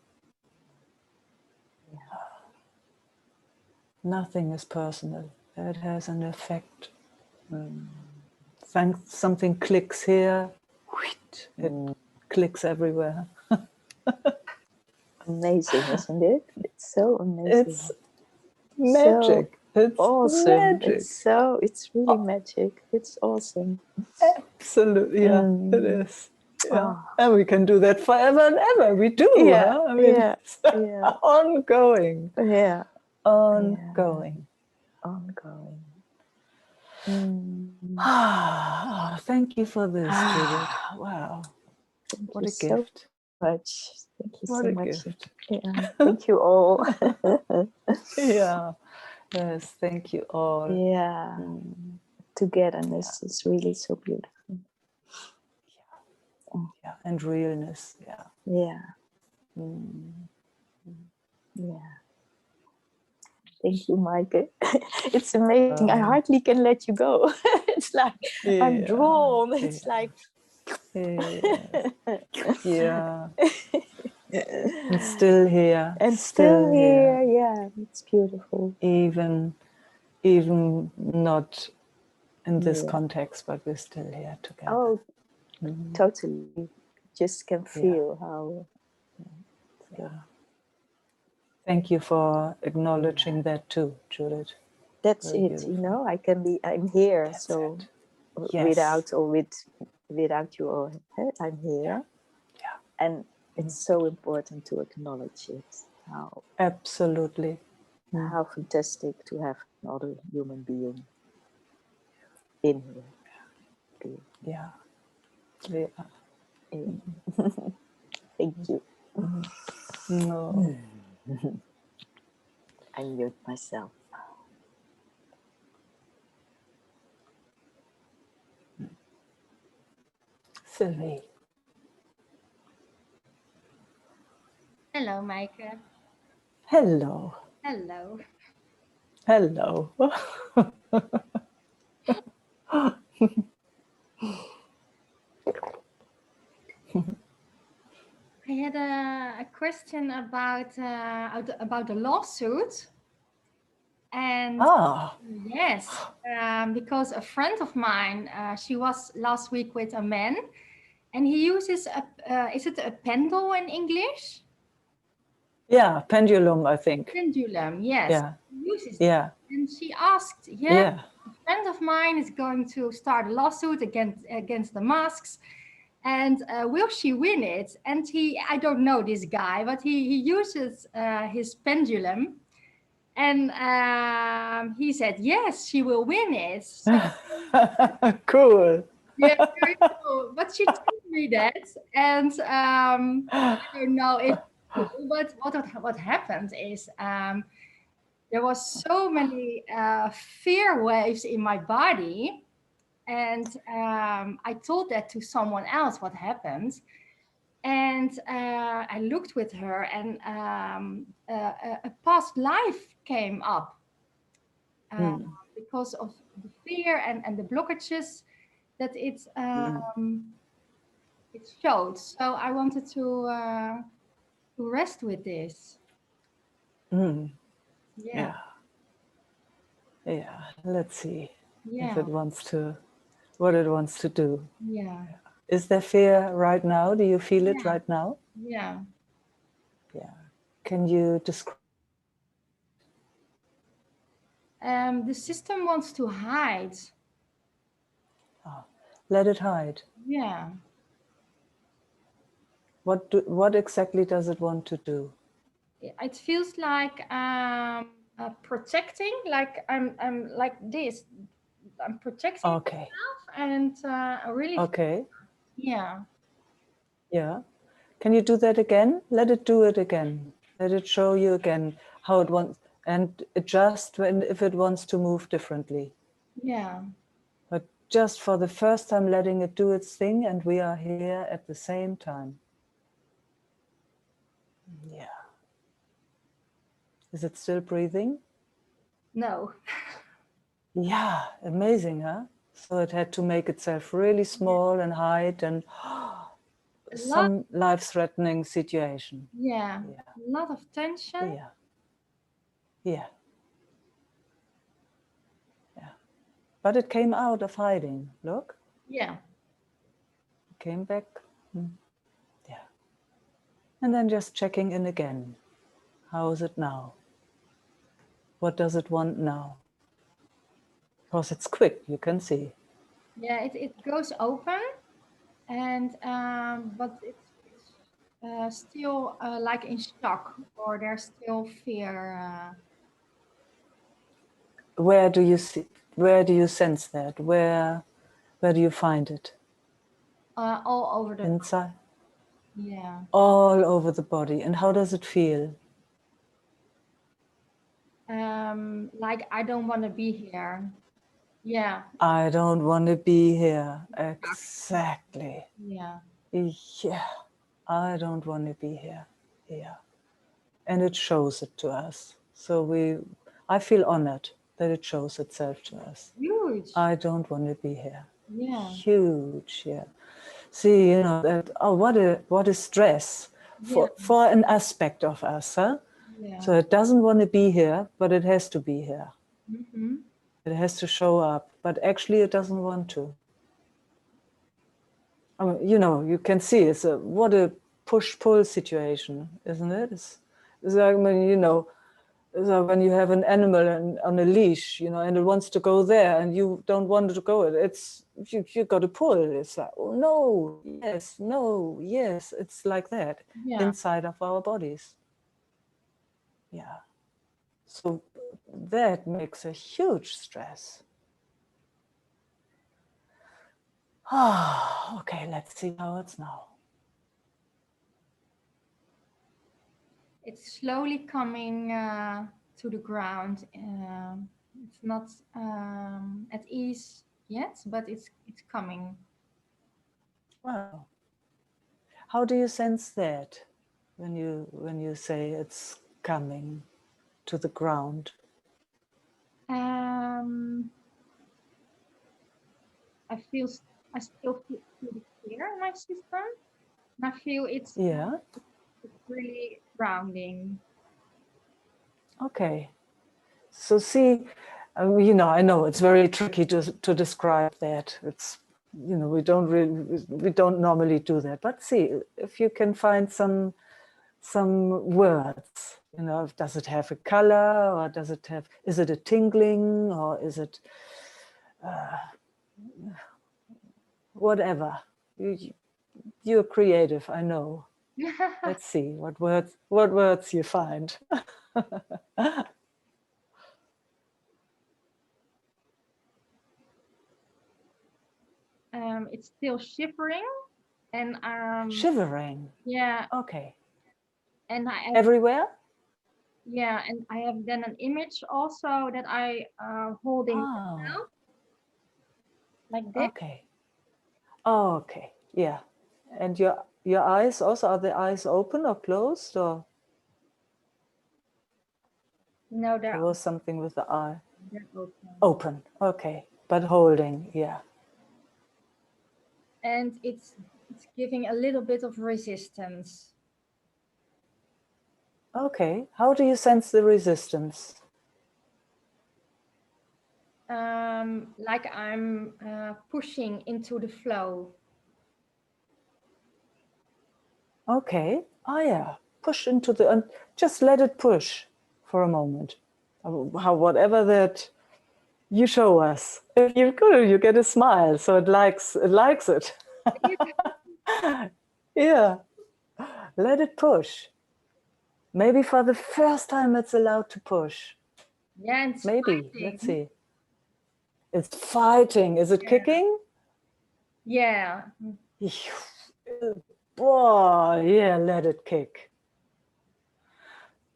Nothing is personal. It has an effect. Something clicks here, it clicks everywhere. Amazing, isn't it? It's so amazing. It's magic. So it's awesome. magic. It's really magic. It's awesome. Absolutely, yeah, it is. Yeah. Oh. And we can do that forever and ever. We do, Yeah, huh? I mean, yeah, it's yeah. ongoing. Yeah. Ongoing. Ongoing. Ah, thank you for this, Judith. Wow. Thank What you a so gift. much. Thank you What so a much. gift. Yeah. Thank you all. Yeah. Yes, thank you all. Yeah. Togetherness is really so beautiful. Yeah, and realness. Yeah. Yeah. Yeah. Thank you, Meike. It's amazing. I hardly can let you go. It's like I'm drawn. It's like yeah. And still here. and still here. Yeah, it's beautiful. Even not in this context, but we're still here together. Oh, totally. Just can feel how. Thank you for acknowledging that too, Judith. That's Very it. beautiful. You know, I'm here. That's so it. Yes. without or without you, or I'm here. Yeah. And it's so important to acknowledge it. How absolutely. How fantastic to have another human being in here. Yeah. Yeah. Thank you. No. I mute myself. Sylvie. Hello, Meike. Hello. Hello. Hello. I had a question about the lawsuit. And yes, because a friend of mine, she was last week with a man, and he uses is it a pendle in English? Yeah, pendulum, I think. Pendulum, yes. Yeah. He uses Yeah. and she asked, a friend of mine is going to start a lawsuit against the masks, and will she win it? And I don't know this guy, but he uses his pendulum, and he said yes, she will win it. So, cool. yeah, very cool. But she told me that, and I don't know if. But what happened is there was so many fear waves in my body, and I told that to someone else what happened, and I looked with her, and a past life came up because of the fear and the blockages that it showed. So I wanted to rest with this. Yeah. Let's see if it wants to, what it wants to do. Yeah. Is there fear right now? Do you feel it right now? Yeah. Yeah. Can you describe? The system wants to hide. Oh, let it hide. Yeah. What exactly does it want to do? It feels like protecting, like I'm like this. I'm protecting myself, and really. Okay. Yeah. Yeah. Can you do that again? Let it do it again. Let it show you again how it wants, and adjust if it wants to move differently. Yeah. but just for the first time letting it do its thing, and we are here at the same time. Yeah. Is it still breathing? No. Yeah, amazing, huh? So it had to make itself really small and hide, and A lot. some life-threatening situation. Yeah. Yeah. A lot of tension. Yeah. Yeah. Yeah. But it came out of hiding. Look, Yeah. it came back. Yeah. And then just checking in again. How is it now? What does it want now? Because it's quick, you can see. Yeah. It goes open, and but it's still like in shock, or there's still fear. Where do you see? Where do you sense that? Where do you find it? All over the. Inside, Yeah. all over the body. And how does it feel? Like I don't want to be here. Yeah. I don't want to be here. Exactly. Yeah. Yeah. I don't want to be here. Yeah. And it shows it to us. So I feel honored that it shows itself to us. Huge. I don't want to be here. Yeah. Huge, yeah. See, you know, that, oh, what a stress for an aspect of us, huh? Yeah. So it doesn't want to be here, but it has to be here. Mm-hmm. It has to show up, but actually it doesn't want to. I mean, you know, you can see what a push-pull situation, isn't it? It's like, I mean, you know, so when you have an animal on a leash, you know, and it wants to go there, and you don't want it to go, it's you got to pull. It's like, oh no, yes, no, yes. It's like that inside of our bodies. Yeah. So that makes a huge stress. Ah, okay. Let's see how it's now. It's slowly coming to the ground. It's not at ease yet, but it's coming. Wow. How do you sense that when you say it's coming to the ground? I still feel the fear in my system. And I feel it's really grounding. Okay. So see, you know, I know it's very tricky to describe that. It's, you know, we don't normally do that. But see, if you can find some words, you know, does it have a color, or is it a tingling, or is it whatever? You're creative, I know. Let's see what words you find. It's still shivering, and Shivering. yeah. Okay. And I have, everywhere. Yeah, and I have then an image also that I holding Oh. now, like this. Okay. Oh, okay. Yeah. And your eyes also, are the eyes open or closed, or No, there was something with the eye? They're open. Open. Okay. But holding, yeah. And it's giving a little bit of resistance. Okay. How do you sense the resistance? Like I'm pushing into the flow. Okay. Oh yeah. Push into just let it push for a moment. Whatever that you show us. If you could, you get a smile, so it likes it. Yeah. Let it push. Maybe for the first time it's allowed to push. Yeah, and it's Maybe. fighting. Let's see. It's fighting. Is it kicking? Yeah. Oh, yeah, let it kick.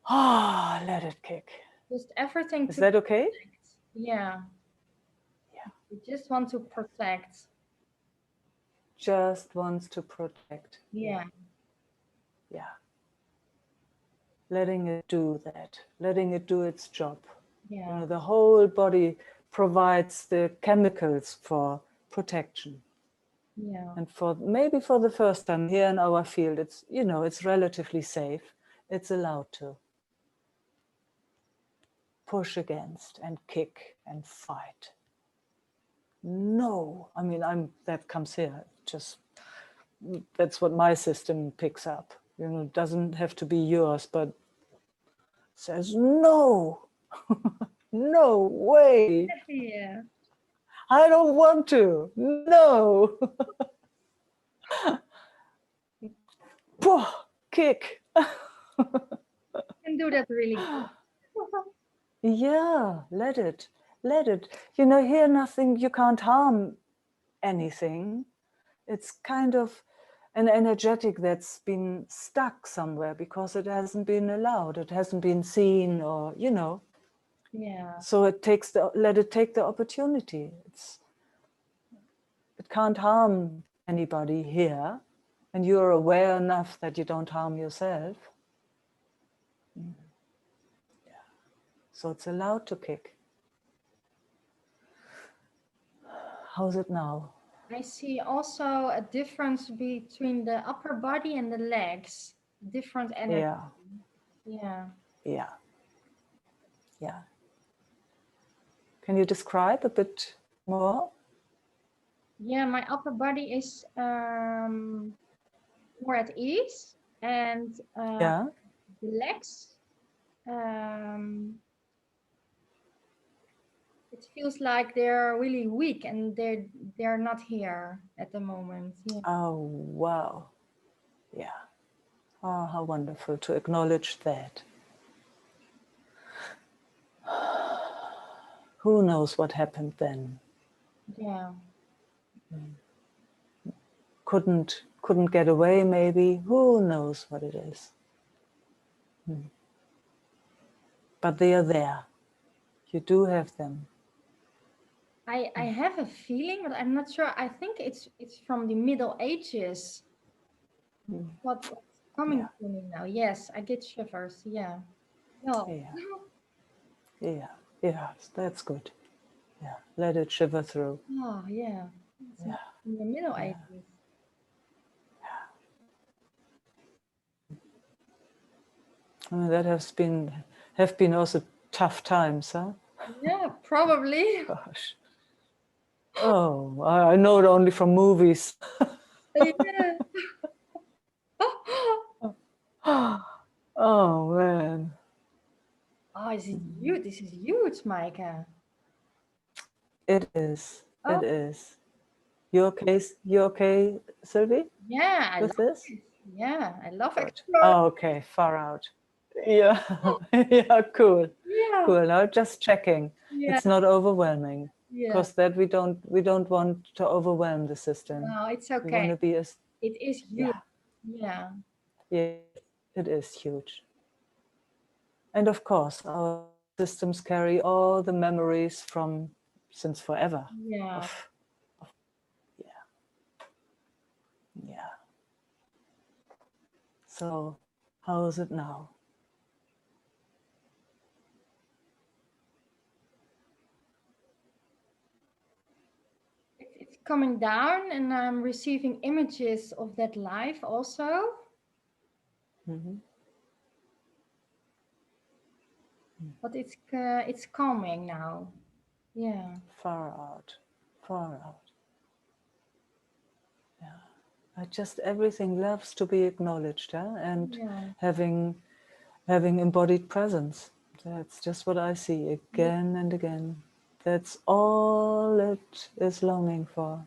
Ah, let it kick. Just everything. Is that okay? Yeah. Yeah. We just want to protect. Just wants to protect. Yeah. Yeah. Letting it do that, letting it do its job. Yeah. You know, the whole body provides the chemicals for protection. Yeah. And maybe for the first time here in our field, it's, you know, it's relatively safe. It's allowed to push against and kick and fight. No, I mean, that comes here. Just that's what my system picks up. You know, it doesn't have to be yours, but says no, no way. Yeah. I don't want to. No. Kick. Can do that really good. Yeah, let it. You know, here nothing, you can't harm anything. It's kind of an energetic that's been stuck somewhere because it hasn't been allowed, it hasn't been seen, or, you know. Yeah. So let it take the opportunity. It can't harm anybody here, and you're aware enough that you don't harm yourself. Yeah. So it's allowed to kick. How's it now? I see also a difference between the upper body and the legs. Different energy. Yeah, Yeah. yeah, yeah. Can you describe a bit more? Yeah, my upper body is more at ease, and Yeah, the legs, it feels like they're really weak and they're not here at the moment. Yeah. oh wow, yeah. Oh, how wonderful to acknowledge that. Who knows what happened then? Yeah. Couldn't get away maybe. Who knows what it is? But they are there. You do have them. I have a feeling, but I'm not sure. I think it's from the Middle Ages. What's coming Yeah. to me now? Yes, I get shivers. Yeah. No. Yeah. Yeah, yeah, that's good. Yeah, let it shiver through. Oh, yeah. It's Yeah. in the Middle Ages. I mean, that have been also tough times, huh? Yeah, probably. Gosh. Oh, I know it only from movies. Yeah. Oh man. Oh, is it huge? This is huge, Meike. It is. Oh. It is. You okay? You okay, Sylvie? Yeah, I With love this? it. Yeah, I love Good. it. Oh, okay, far out. Yeah. Yeah, cool. Yeah. Cool. Now just checking. Yeah. It's not overwhelming. Yeah. Because that we don't want to overwhelm the system. No, it's We want okay. to be as It is huge. Yeah. yeah, it is huge. And of course, our systems carry all the memories from since forever. Yeah. Yeah. So how is it now? It's coming down, and I'm receiving images of that life also. Mm-hmm. But it's calming now. Yeah. Far out. Far out. Yeah. Just everything loves to be acknowledged, huh? And Yeah. having embodied presence. That's just what I see again and again. That's all it is longing for.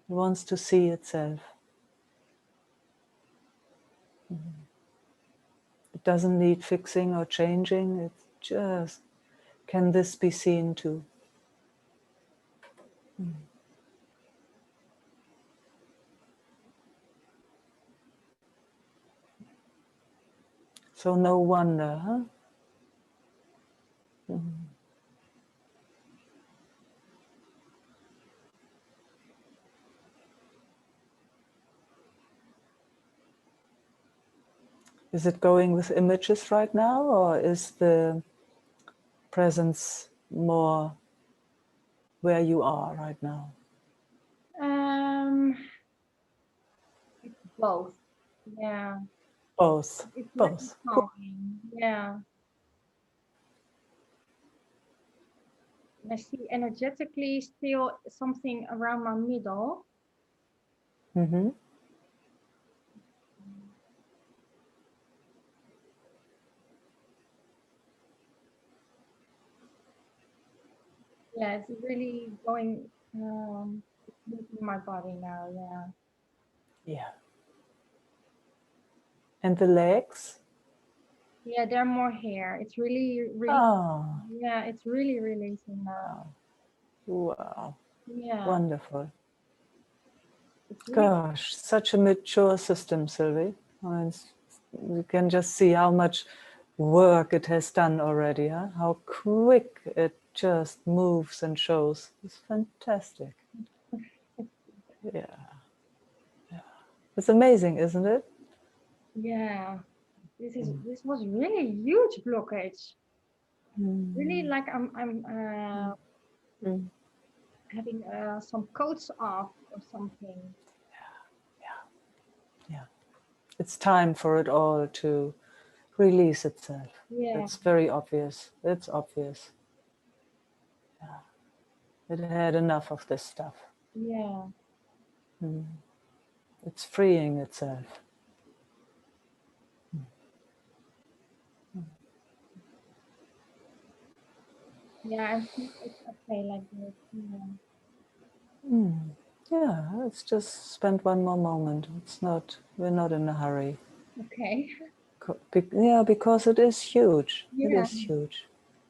It wants to see itself. It doesn't need fixing or changing. It's just, can this be seen too? So no wonder, huh? Is it going with images right now, or is the presence more where you are right now? It's both. Yeah. Both. It's Both. really Cool. calming. Yeah. And I see energetically still something around my middle. Mm-hmm. Yeah, it's really going it's moving my body now. Yeah. Yeah. And the legs? Yeah, there are more hair. It's really, Oh, yeah, it's really releasing now. wow. Yeah, Wonderful. it's really, Gosh, such a mature system, Sylvie. I mean, you can just see how much work it has done already, huh? How quick it just moves and shows. It's fantastic. Yeah. It's amazing, isn't it? yeah. This was really huge blockage. Really, like I'm Mm. having some coats off or something. Yeah. It's time for it all to release itself. Yeah, It's very obvious. It's obvious. It had enough of this stuff. yeah. It's freeing itself. Yeah, I think it's okay like this. Yeah. Yeah, let's just spend one more moment. We're not in a hurry. Okay. Yeah, because it is huge. It Yeah. is huge.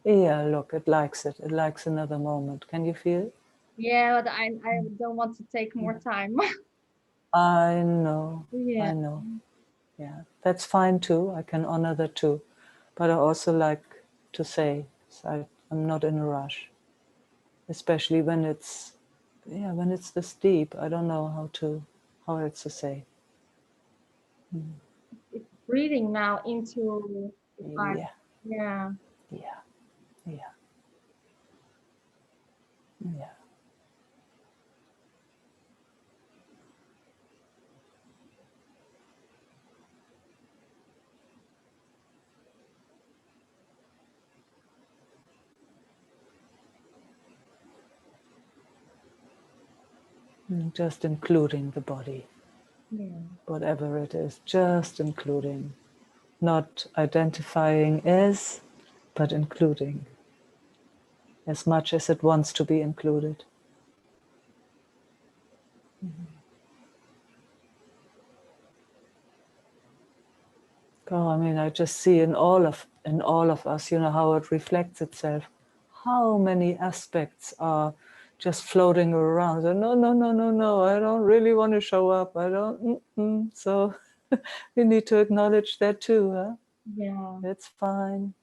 Yeah, look, it likes it. It likes another moment. Can you feel it? Yeah, but I don't want to take more time. I know. Yeah. I know. Yeah, that's fine too. I can honor that too. But I also like to say, I'm not in a rush, especially when it's this deep. I don't know how else to say. It's breathing now into the heart. Yeah, Yeah. yeah, yeah, yeah. Just including the body, Yeah. whatever it is, just including, not identifying as, but including as much as it wants to be included. Oh, I mean, I just see in all of us, how it reflects itself. How many aspects are just floating around. So, no, no, no, no, no. I don't really want to show up. I don't. So we need to acknowledge that too. Huh? Yeah. It's fine.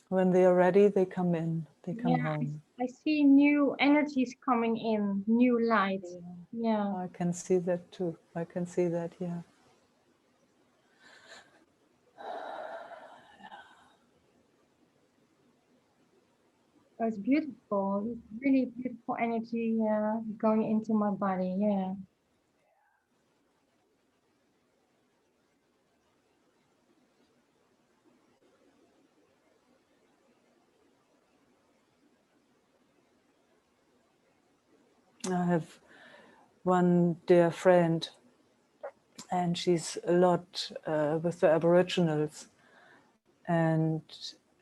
When they are ready, they come in. They come Yeah. home. I see new energies coming in, new light. Yeah. I can see that too. I can see that. Yeah. Oh, it's beautiful. It's really beautiful energy going into my body. Yeah. I have one dear friend, and she's a lot with the Aboriginals, and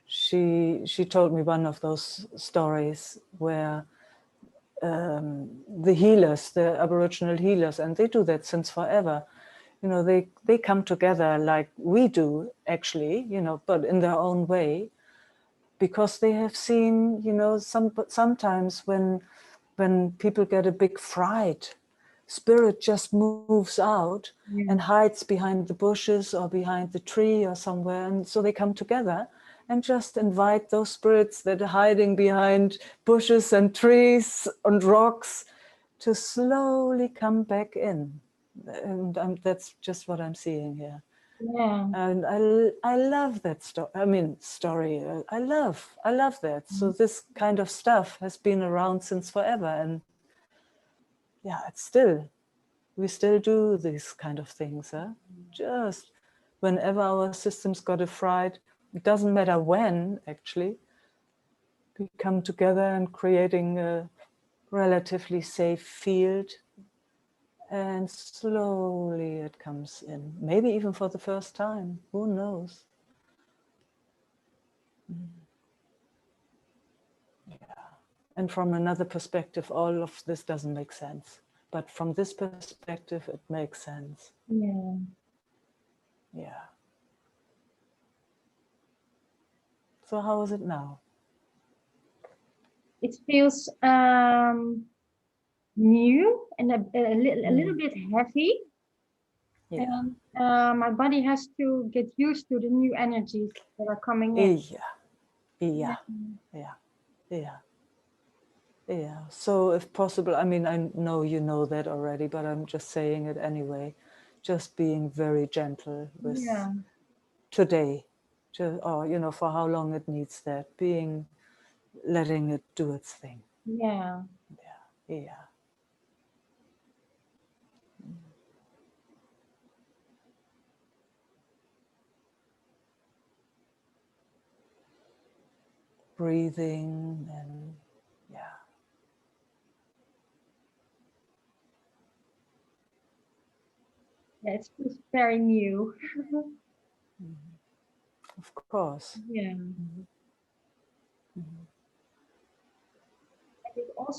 she told me one of those stories where the healers, the Aboriginal healers, and they do that since forever. They come together like we do, actually, but in their own way, because they have seen, sometimes when people get a big fright, spirit just moves out and hides behind the bushes or behind the tree or somewhere. And so they come together and just invite those spirits that are hiding behind bushes and trees and rocks to slowly come back in. And that's just what I'm seeing here. Yeah. And I love that story. I mean, story. I love that. So this kind of stuff has been around since forever, and yeah, we still do these kind of things. Huh? Just whenever our systems got a fright, it doesn't matter when. Actually, we come together and creating a relatively safe field. And slowly it comes in, maybe even for the first time, who knows? Yeah. And from another perspective, all of this doesn't make sense. But from this perspective, it makes sense. Yeah. Yeah. So how is it now? It feels new and a little bit heavy. Yeah. And my body has to get used to the new energies that are coming in. Yeah. Yeah. Yeah. Yeah. So if possible, I mean, I know you know that already, but I'm just saying it anyway. Just being very gentle with Yeah. today, or you know, for how long it needs that, letting it do its thing. Yeah. Yeah. Breathing and yeah. Yeah, it feels very new. Of course. Yeah.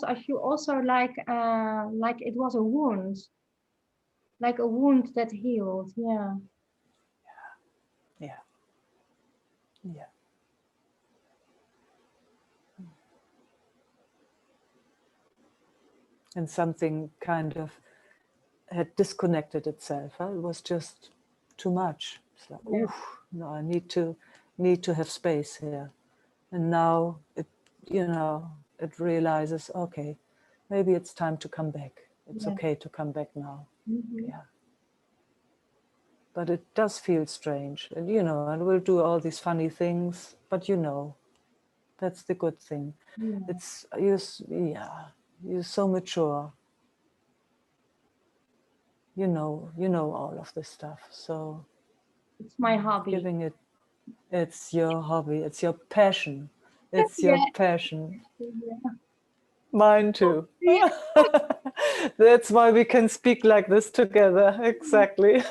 I feel also like it was a wound, like a wound that healed. Yeah. Yeah. Yeah. And something kind of had disconnected itself. Huh? It was just too much. It's like, Yeah. oof, no, I need to have space here. And now it, you know, it realizes, okay, maybe it's time to come back. It's Yeah. okay to come back now. Mhm. Yeah. But it does feel strange. And you know, and we'll do all these funny things, but you know, that's the good thing. Yeah. It's you're so mature. You know all of this stuff. So It's my hobby. giving it, it's your hobby, it's your passion. It's your Yeah. passion. Yeah. Mine too. Yeah. That's why we can speak like this together. Exactly.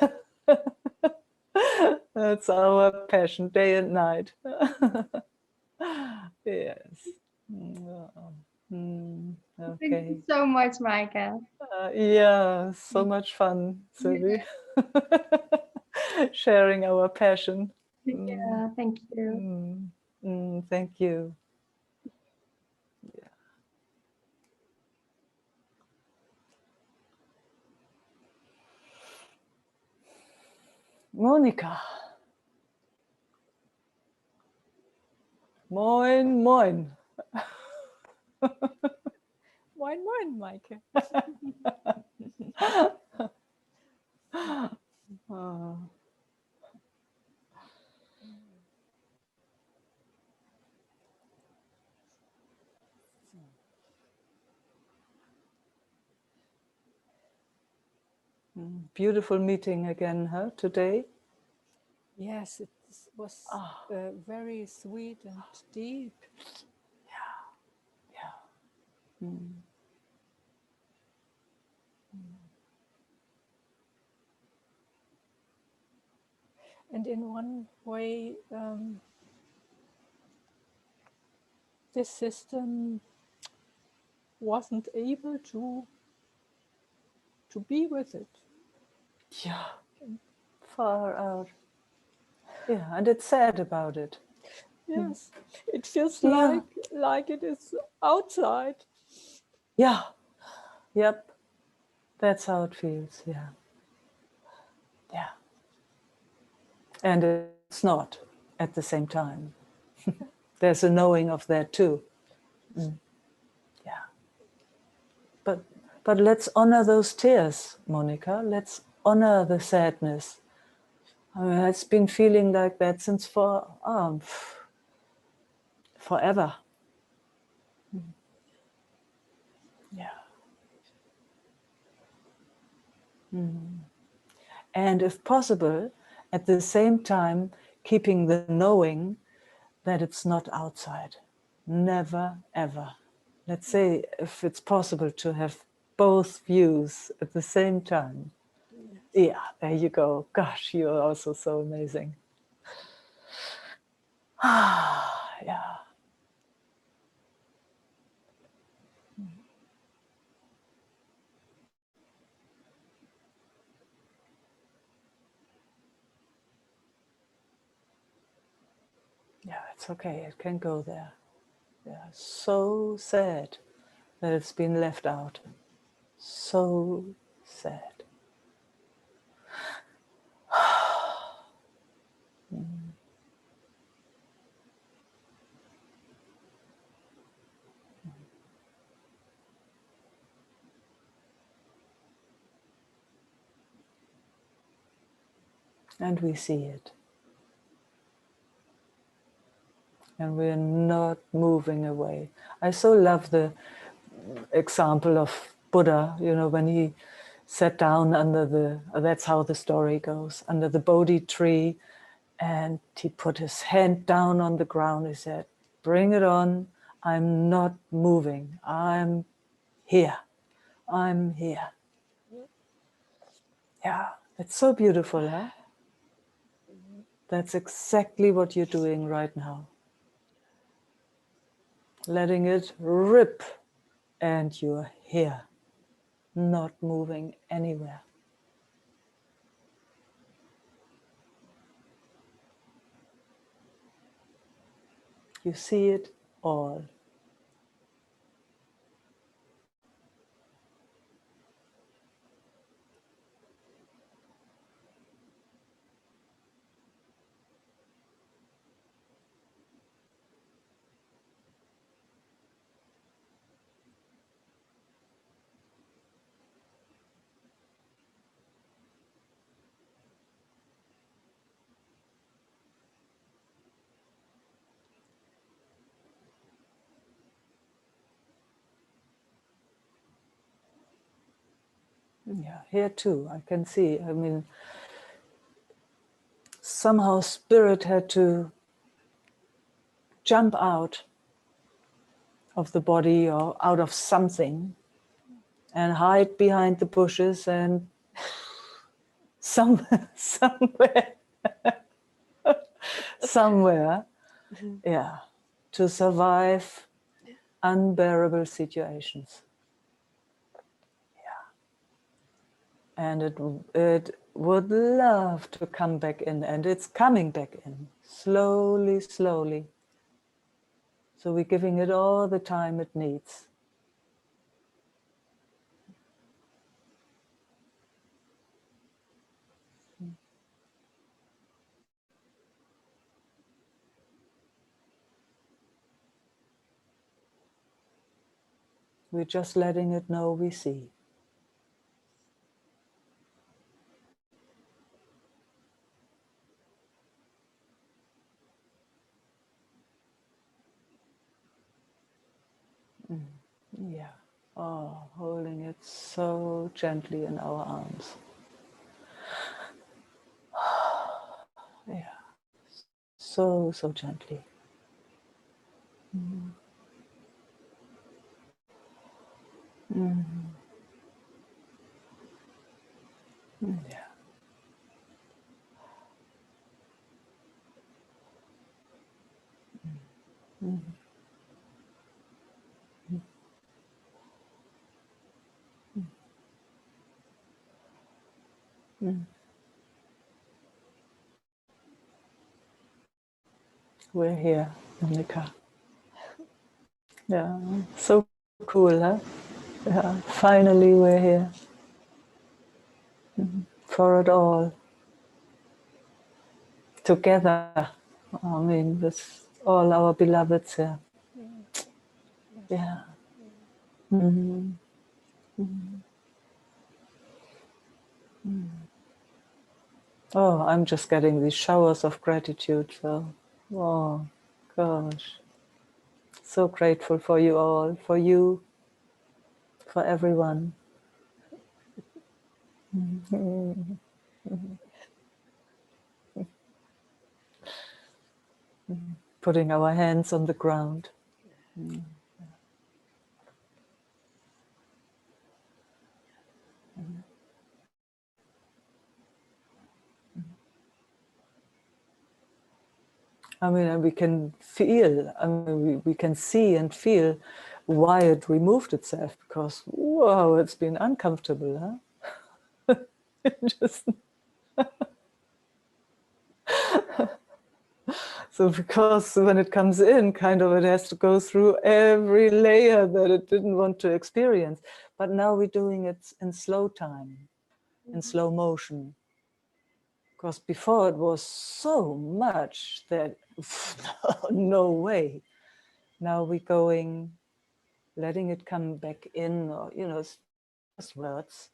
That's our passion, day and night. Yes. Thank Okay. you so much, Meike. Yeah, so much fun, Sylvie. Sharing our passion. Yeah, thank you. Thank you. Monika. Moin, moin. Moin, moin, Meike. Ah. Beautiful meeting again, huh, today? Yes, it was Ah. very sweet and deep. Yeah. Mm. And in one way, this system wasn't able to be with it. Yeah. Far out. Yeah, and it's sad about it. Yes, it feels Yeah. like it is outside. Yeah. Yep. That's how it feels. Yeah. Yeah. And it's not at the same time. There's a knowing of that too. Yeah. But But let's honor those tears, Monica. Let's honor the sadness. I mean, it's been feeling like that since forever. Yeah. And if possible, at the same time, keeping the knowing that it's not outside. Never, ever. Let's say if it's possible to have both views at the same time. Yeah, there you go. Gosh, you're also so amazing. Yeah. Yeah, it's okay. It can go there. Yeah, so sad that it's been left out. So sad. And we see it. And we're not moving away. I so love the example of Buddha, you know, when he sat down under that's how the story goes, under the Bodhi tree, and he put his hand down on the ground. He said, bring it on. I'm not moving. I'm here. I'm here. Yeah, it's so beautiful, huh? That's exactly what you're doing right now. Letting it rip, and you're here, not moving anywhere. You see it all. Yeah, here too, I can see. I mean, somehow spirit had to jump out of the body or out of something and hide behind the bushes and somewhere, yeah, to survive unbearable situations. And it would love to come back in, and it's coming back in, slowly, slowly. So we're giving it all the time it needs. We're just letting it know we see. Yeah. Oh, holding it so gently in our arms. Yeah. So, so gently. Mm. Mm. Yeah. Mm. Mm. We're here, Monica. Yeah, so cool, huh? Yeah, finally we're here. For it all. Together. I mean, with all our beloveds here. Yeah. Mm-hmm. Mm-hmm. Oh, I'm just getting these showers of gratitude. So, oh, gosh. So grateful for you all, for you, for everyone. Putting our hands on the ground. I mean, and we can feel, I mean, we can see and feel why it removed itself, because, whoa, it's been uncomfortable, huh? Just so because when it comes in, kind of it has to go through every layer that it didn't want to experience. But now we're doing it in slow time, in slow motion. Because before it was so much that no way. Now we're going, letting it come back in, or, you know, just words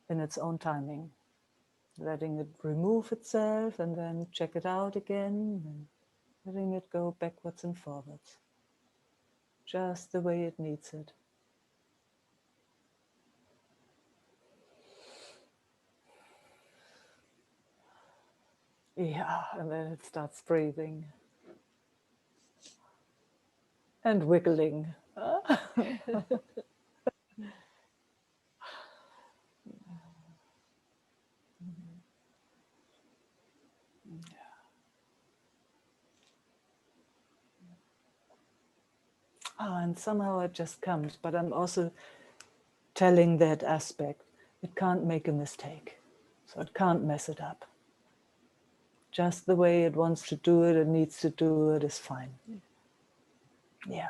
in its own timing. Letting it remove itself and then check it out again, and letting it go backwards and forwards. Just the way it needs it. Yeah, and then it starts breathing and wiggling. Oh, and somehow it just comes, but I'm also telling that aspect, it can't make a mistake, so it can't mess it up. Just the way it wants to do it, it needs to do it, is fine. Yeah.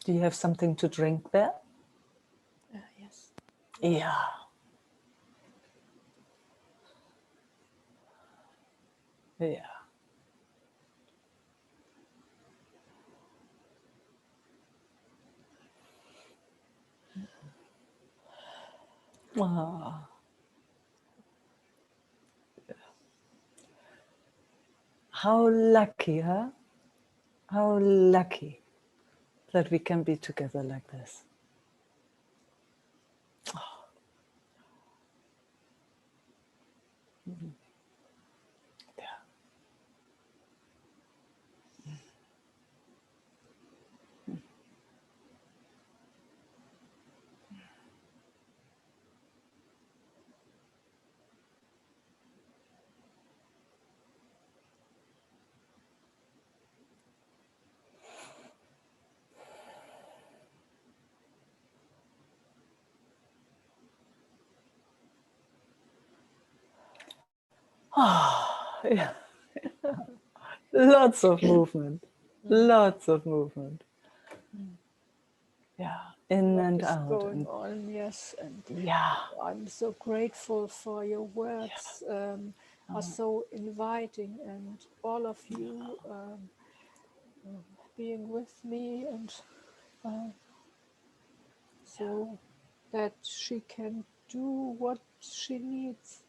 Do you have something to drink there? Yes. Yeah. Yeah. Ah. How lucky, huh? How lucky that we can be together like this. Yeah. Yeah. Lots of movement. Lots of movement. Yeah. In What and is out. going And on? Yes, and yeah. I'm so grateful for your words. Are so inviting, and all of you being with me, and so that she can do what she needs.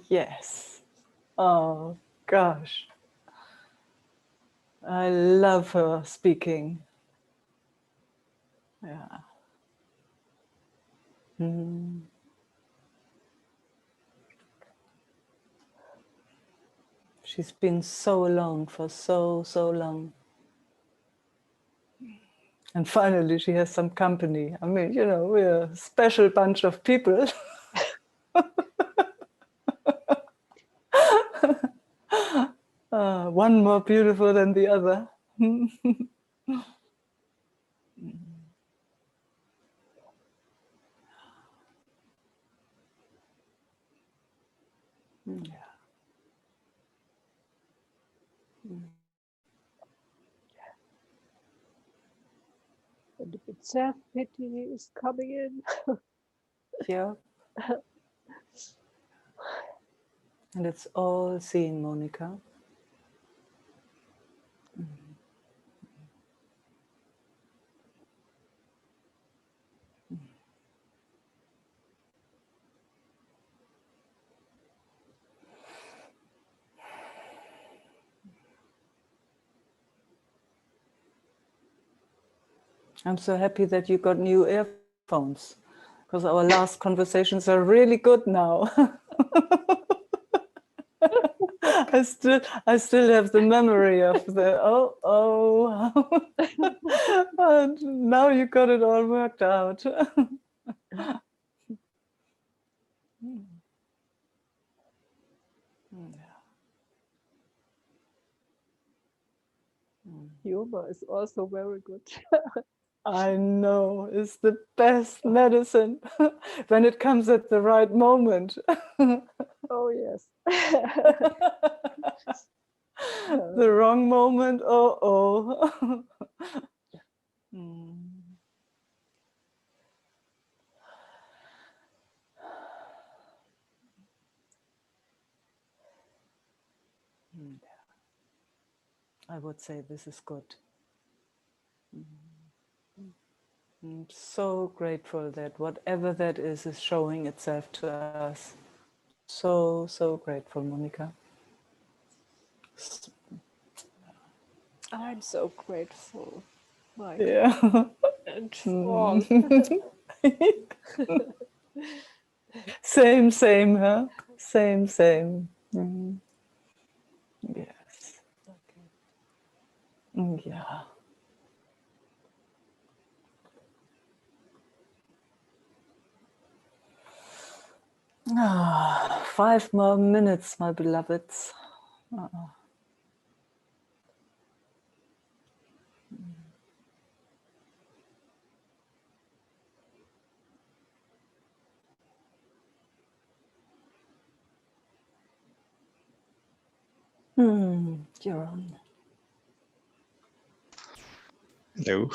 Yes. Oh, gosh. I love her speaking. Yeah. Mm. She's been so alone for so long. And finally she has some company. I mean, you know, we're a special bunch of people. One more beautiful than the other. Yeah. self-pity is coming in. Yeah. And it's all seen, Monica. I'm so happy that you got new earphones, because our last conversations are really good now. I still have the memory of the and now you got it all worked out. Humor is also very good. I know, it's the best medicine when it comes at the right moment. Oh yes. The wrong moment, oh. Mm. I would say this is good. I'm so grateful that whatever that is showing itself to us. So grateful, Monica. I'm so grateful, Mike. Yeah. And all. Same, huh? Same. Mm. Yes. Yeah. Ah, 5 more minutes, my beloveds. You're on. Hello.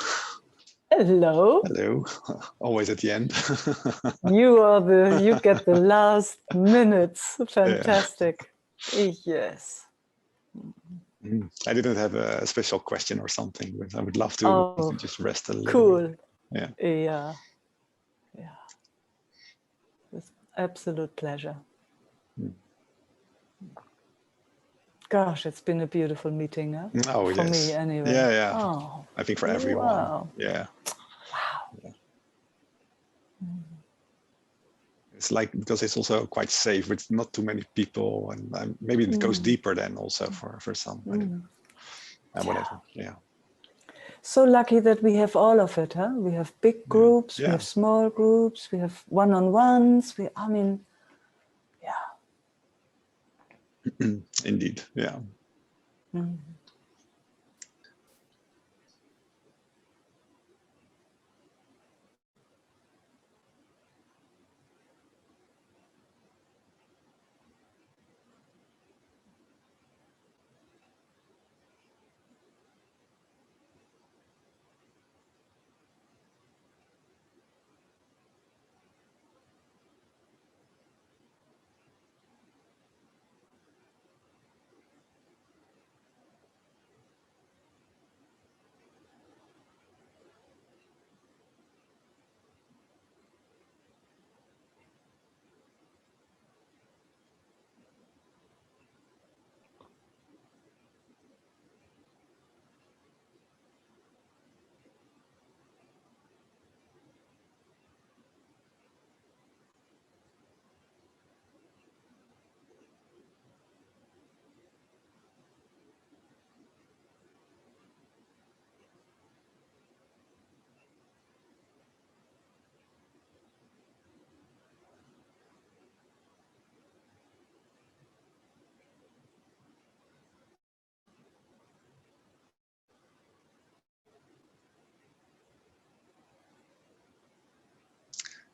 Hello. Hello. Always at the end. You get the last minutes. Fantastic. Yes. I didn't have a special question or something, but I would love to Oh, just rest a little cool. bit. Yeah. Yeah. With absolute pleasure. Gosh, it's been a beautiful meeting, huh? Oh, For yes. me, anyway. Yeah. Oh, I think for everyone. wow. Yeah. Wow. Yeah. It's like, because it's also quite safe with not too many people, and maybe it goes deeper then also for some. I don't know. Whatever. Yeah. So lucky that we have all of it, huh? We have big groups, we Yeah. have small groups, we have one-on-ones. Yeah. Indeed. Yeah.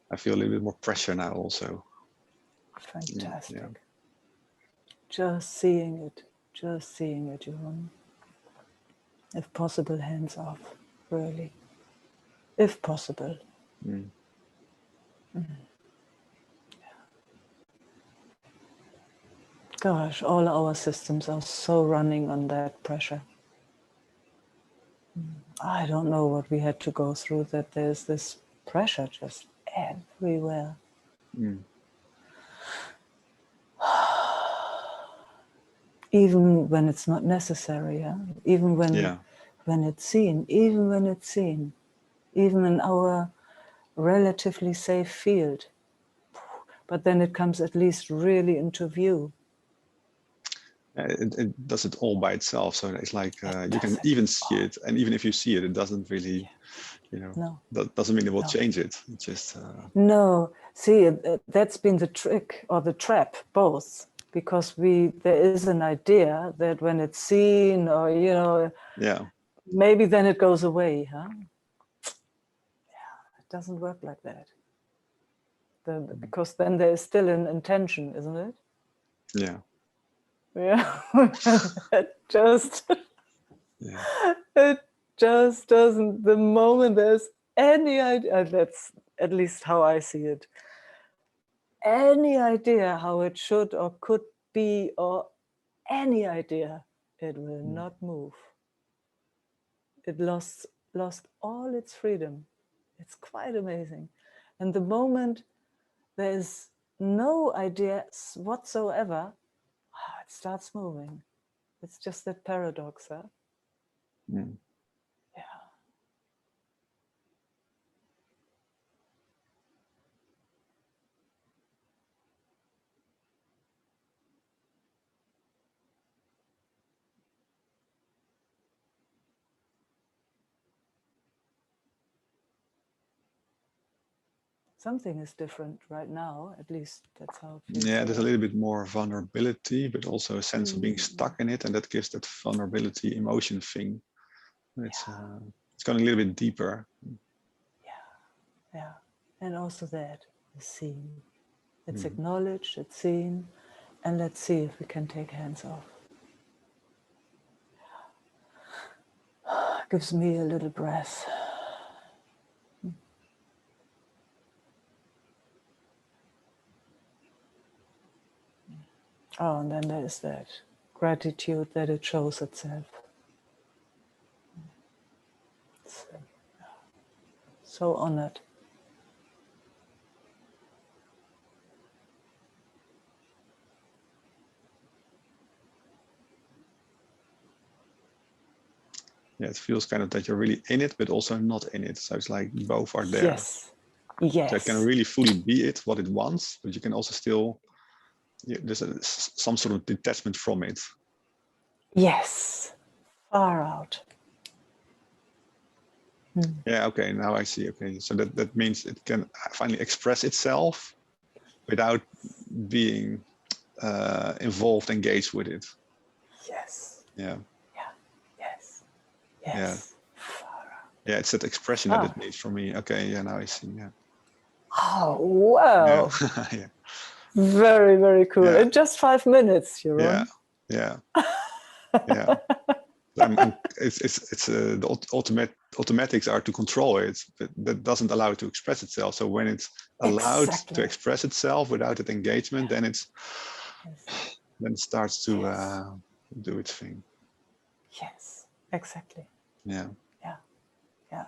I feel a little bit more pressure now also. Fantastic. Yeah. Just seeing it, Johan. If possible, hands off, really. if possible. Mm. Gosh, all our systems are so running on that pressure. I don't know what we had to go through, that there's this pressure just everywhere. Mm. Even when it's not necessary, yeah? Even when Yeah. it's seen, even when it's seen, even in our relatively safe field. But then it comes at least really into view. It does it all by itself, so it's like you can does it. even see it, and even if you see it, it doesn't really, you know, No. that doesn't mean it will No. change it. It just No, see, that's been the trick or the trap, both, because there is an idea that when it's seen, or yeah. maybe then it goes away, huh? Yeah, it doesn't work like that. Because then there is still an intention, isn't it? Yeah. Yeah, Yeah. it just doesn't. The moment there's any idea, that's at least how I see it. Any idea how it should or could be, or any idea, it will not move. It lost all its freedom. It's quite amazing. And the moment there's no idea whatsoever, it starts moving. It's just that paradox, huh? Mm. Yeah. Something is different right now, at least that's how it feels. Yeah, there's a like. little bit more vulnerability, but also a sense of being stuck in it, and that gives that vulnerability emotion thing. It's going a little bit deeper. Yeah, and also that is seen. It's acknowledged, it's seen, and let's see if we can take hands off. Gives me a little breath. Oh, and then there's that gratitude that it shows itself. So honored. Yeah, it feels kind of that you're really in it, but also not in it. So it's like both are there. Yes. Yes. So it can really fully be it, what it wants, but you can also still, there's some sort of detachment from it. Yes. Far out. Yeah, okay, now I see. Okay, so that means it can finally express itself without being involved, engaged with it. Yes. Yeah. Yeah. Yes. Yes. Yeah, it's that expression that it needs from me. Okay, yeah, now I see. Yeah. Oh, wow. Yeah. Yeah. Very, very cool. Yeah. In just 5 minutes, Yeah. Jeroen. Yeah. Yeah. It's the automatics are to control it, but that doesn't allow it to express itself. So when it's allowed to express itself without that engagement, then it starts to do its thing. Yes, exactly. Yeah. Yeah. Yeah.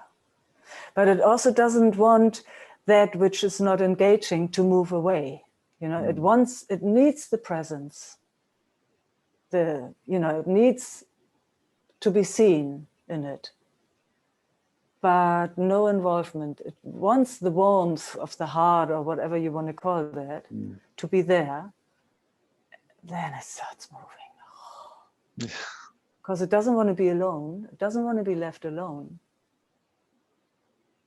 But it also doesn't want that which is not engaging to move away. It needs the presence. It needs to be seen in it. But no involvement. It wants the warmth of the heart, or whatever you want to call that, to be there. Then it starts moving. Because it doesn't want to be alone. It doesn't want to be left alone.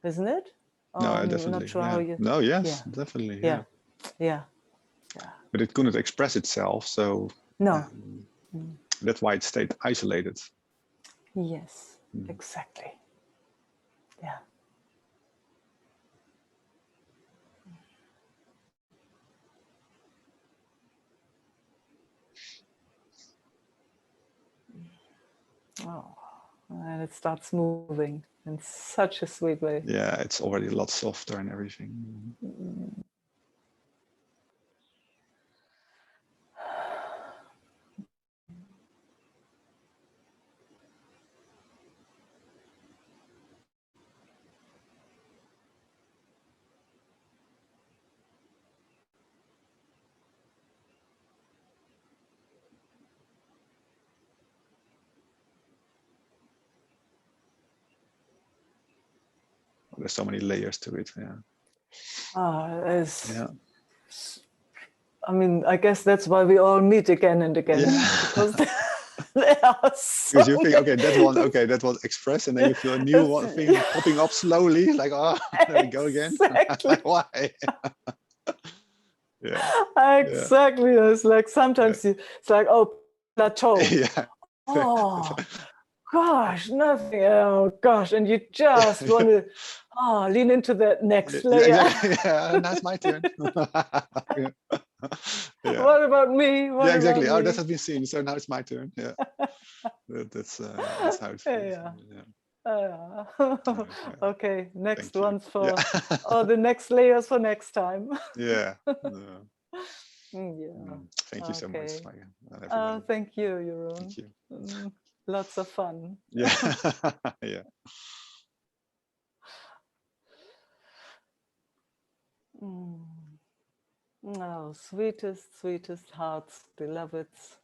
Isn't it? No, I'm definitely. not sure how you... No, yes, definitely. Yeah. Yeah. But it couldn't express itself, so no. That's why it stayed isolated. Yes, exactly. Yeah. Oh, and it starts moving in such a sweet way. Yeah, it's already a lot softer and everything. There's so many layers to it. Yeah. Yeah. I mean, I guess that's why we all meet again and again, because there are so Because you think, okay, many- that was expressed, and then you feel a new one thing popping up slowly, like, oh, there we go again. Exactly. Why? Yeah. Exactly. It's like sometimes it's like, oh, plateau. Yeah. Oh gosh, nothing. Oh gosh, and you just want to lean into that next layer. Yeah, exactly. Yeah, now it's my turn. Yeah. What about me? What Yeah, exactly. about Oh, me? that has been seen. So now it's my turn. Yeah. That's how it feels. Yeah. Okay, next Thank you. one's for the next layers for next time. Yeah. Yeah. Thank you so much, Okay. Meike, and everybody. Thank you, Jeroen. Thank you. Lots of fun. Yeah. Yeah. Oh, sweetest, sweetest hearts, beloveds.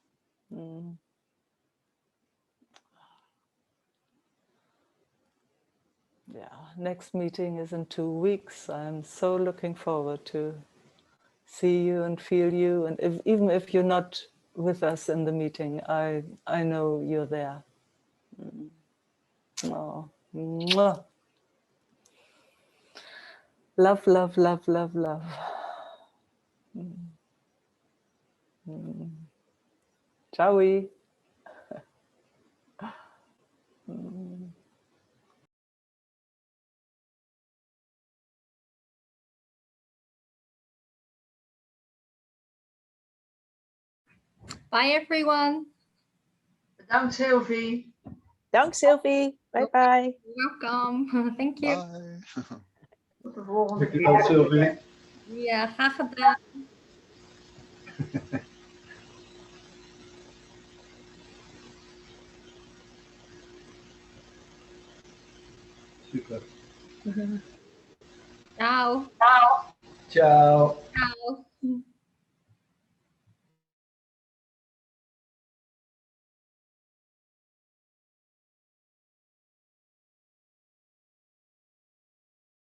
Yeah, next meeting is in 2 weeks. I'm so looking forward to see you and feel you. And even if you're not with us in the meeting, I know you're there. Oh, mwah. Love, love, love, love, love. Ciao. Bye, everyone. Bedankt, Sylvie. Dank Sylvie. Bye bye. Welcome. Thank you. Bye. Tot de volgende Dankjewel, keer. Sylvie. Ja, graag gedaan. Super. Ciao. Ciao.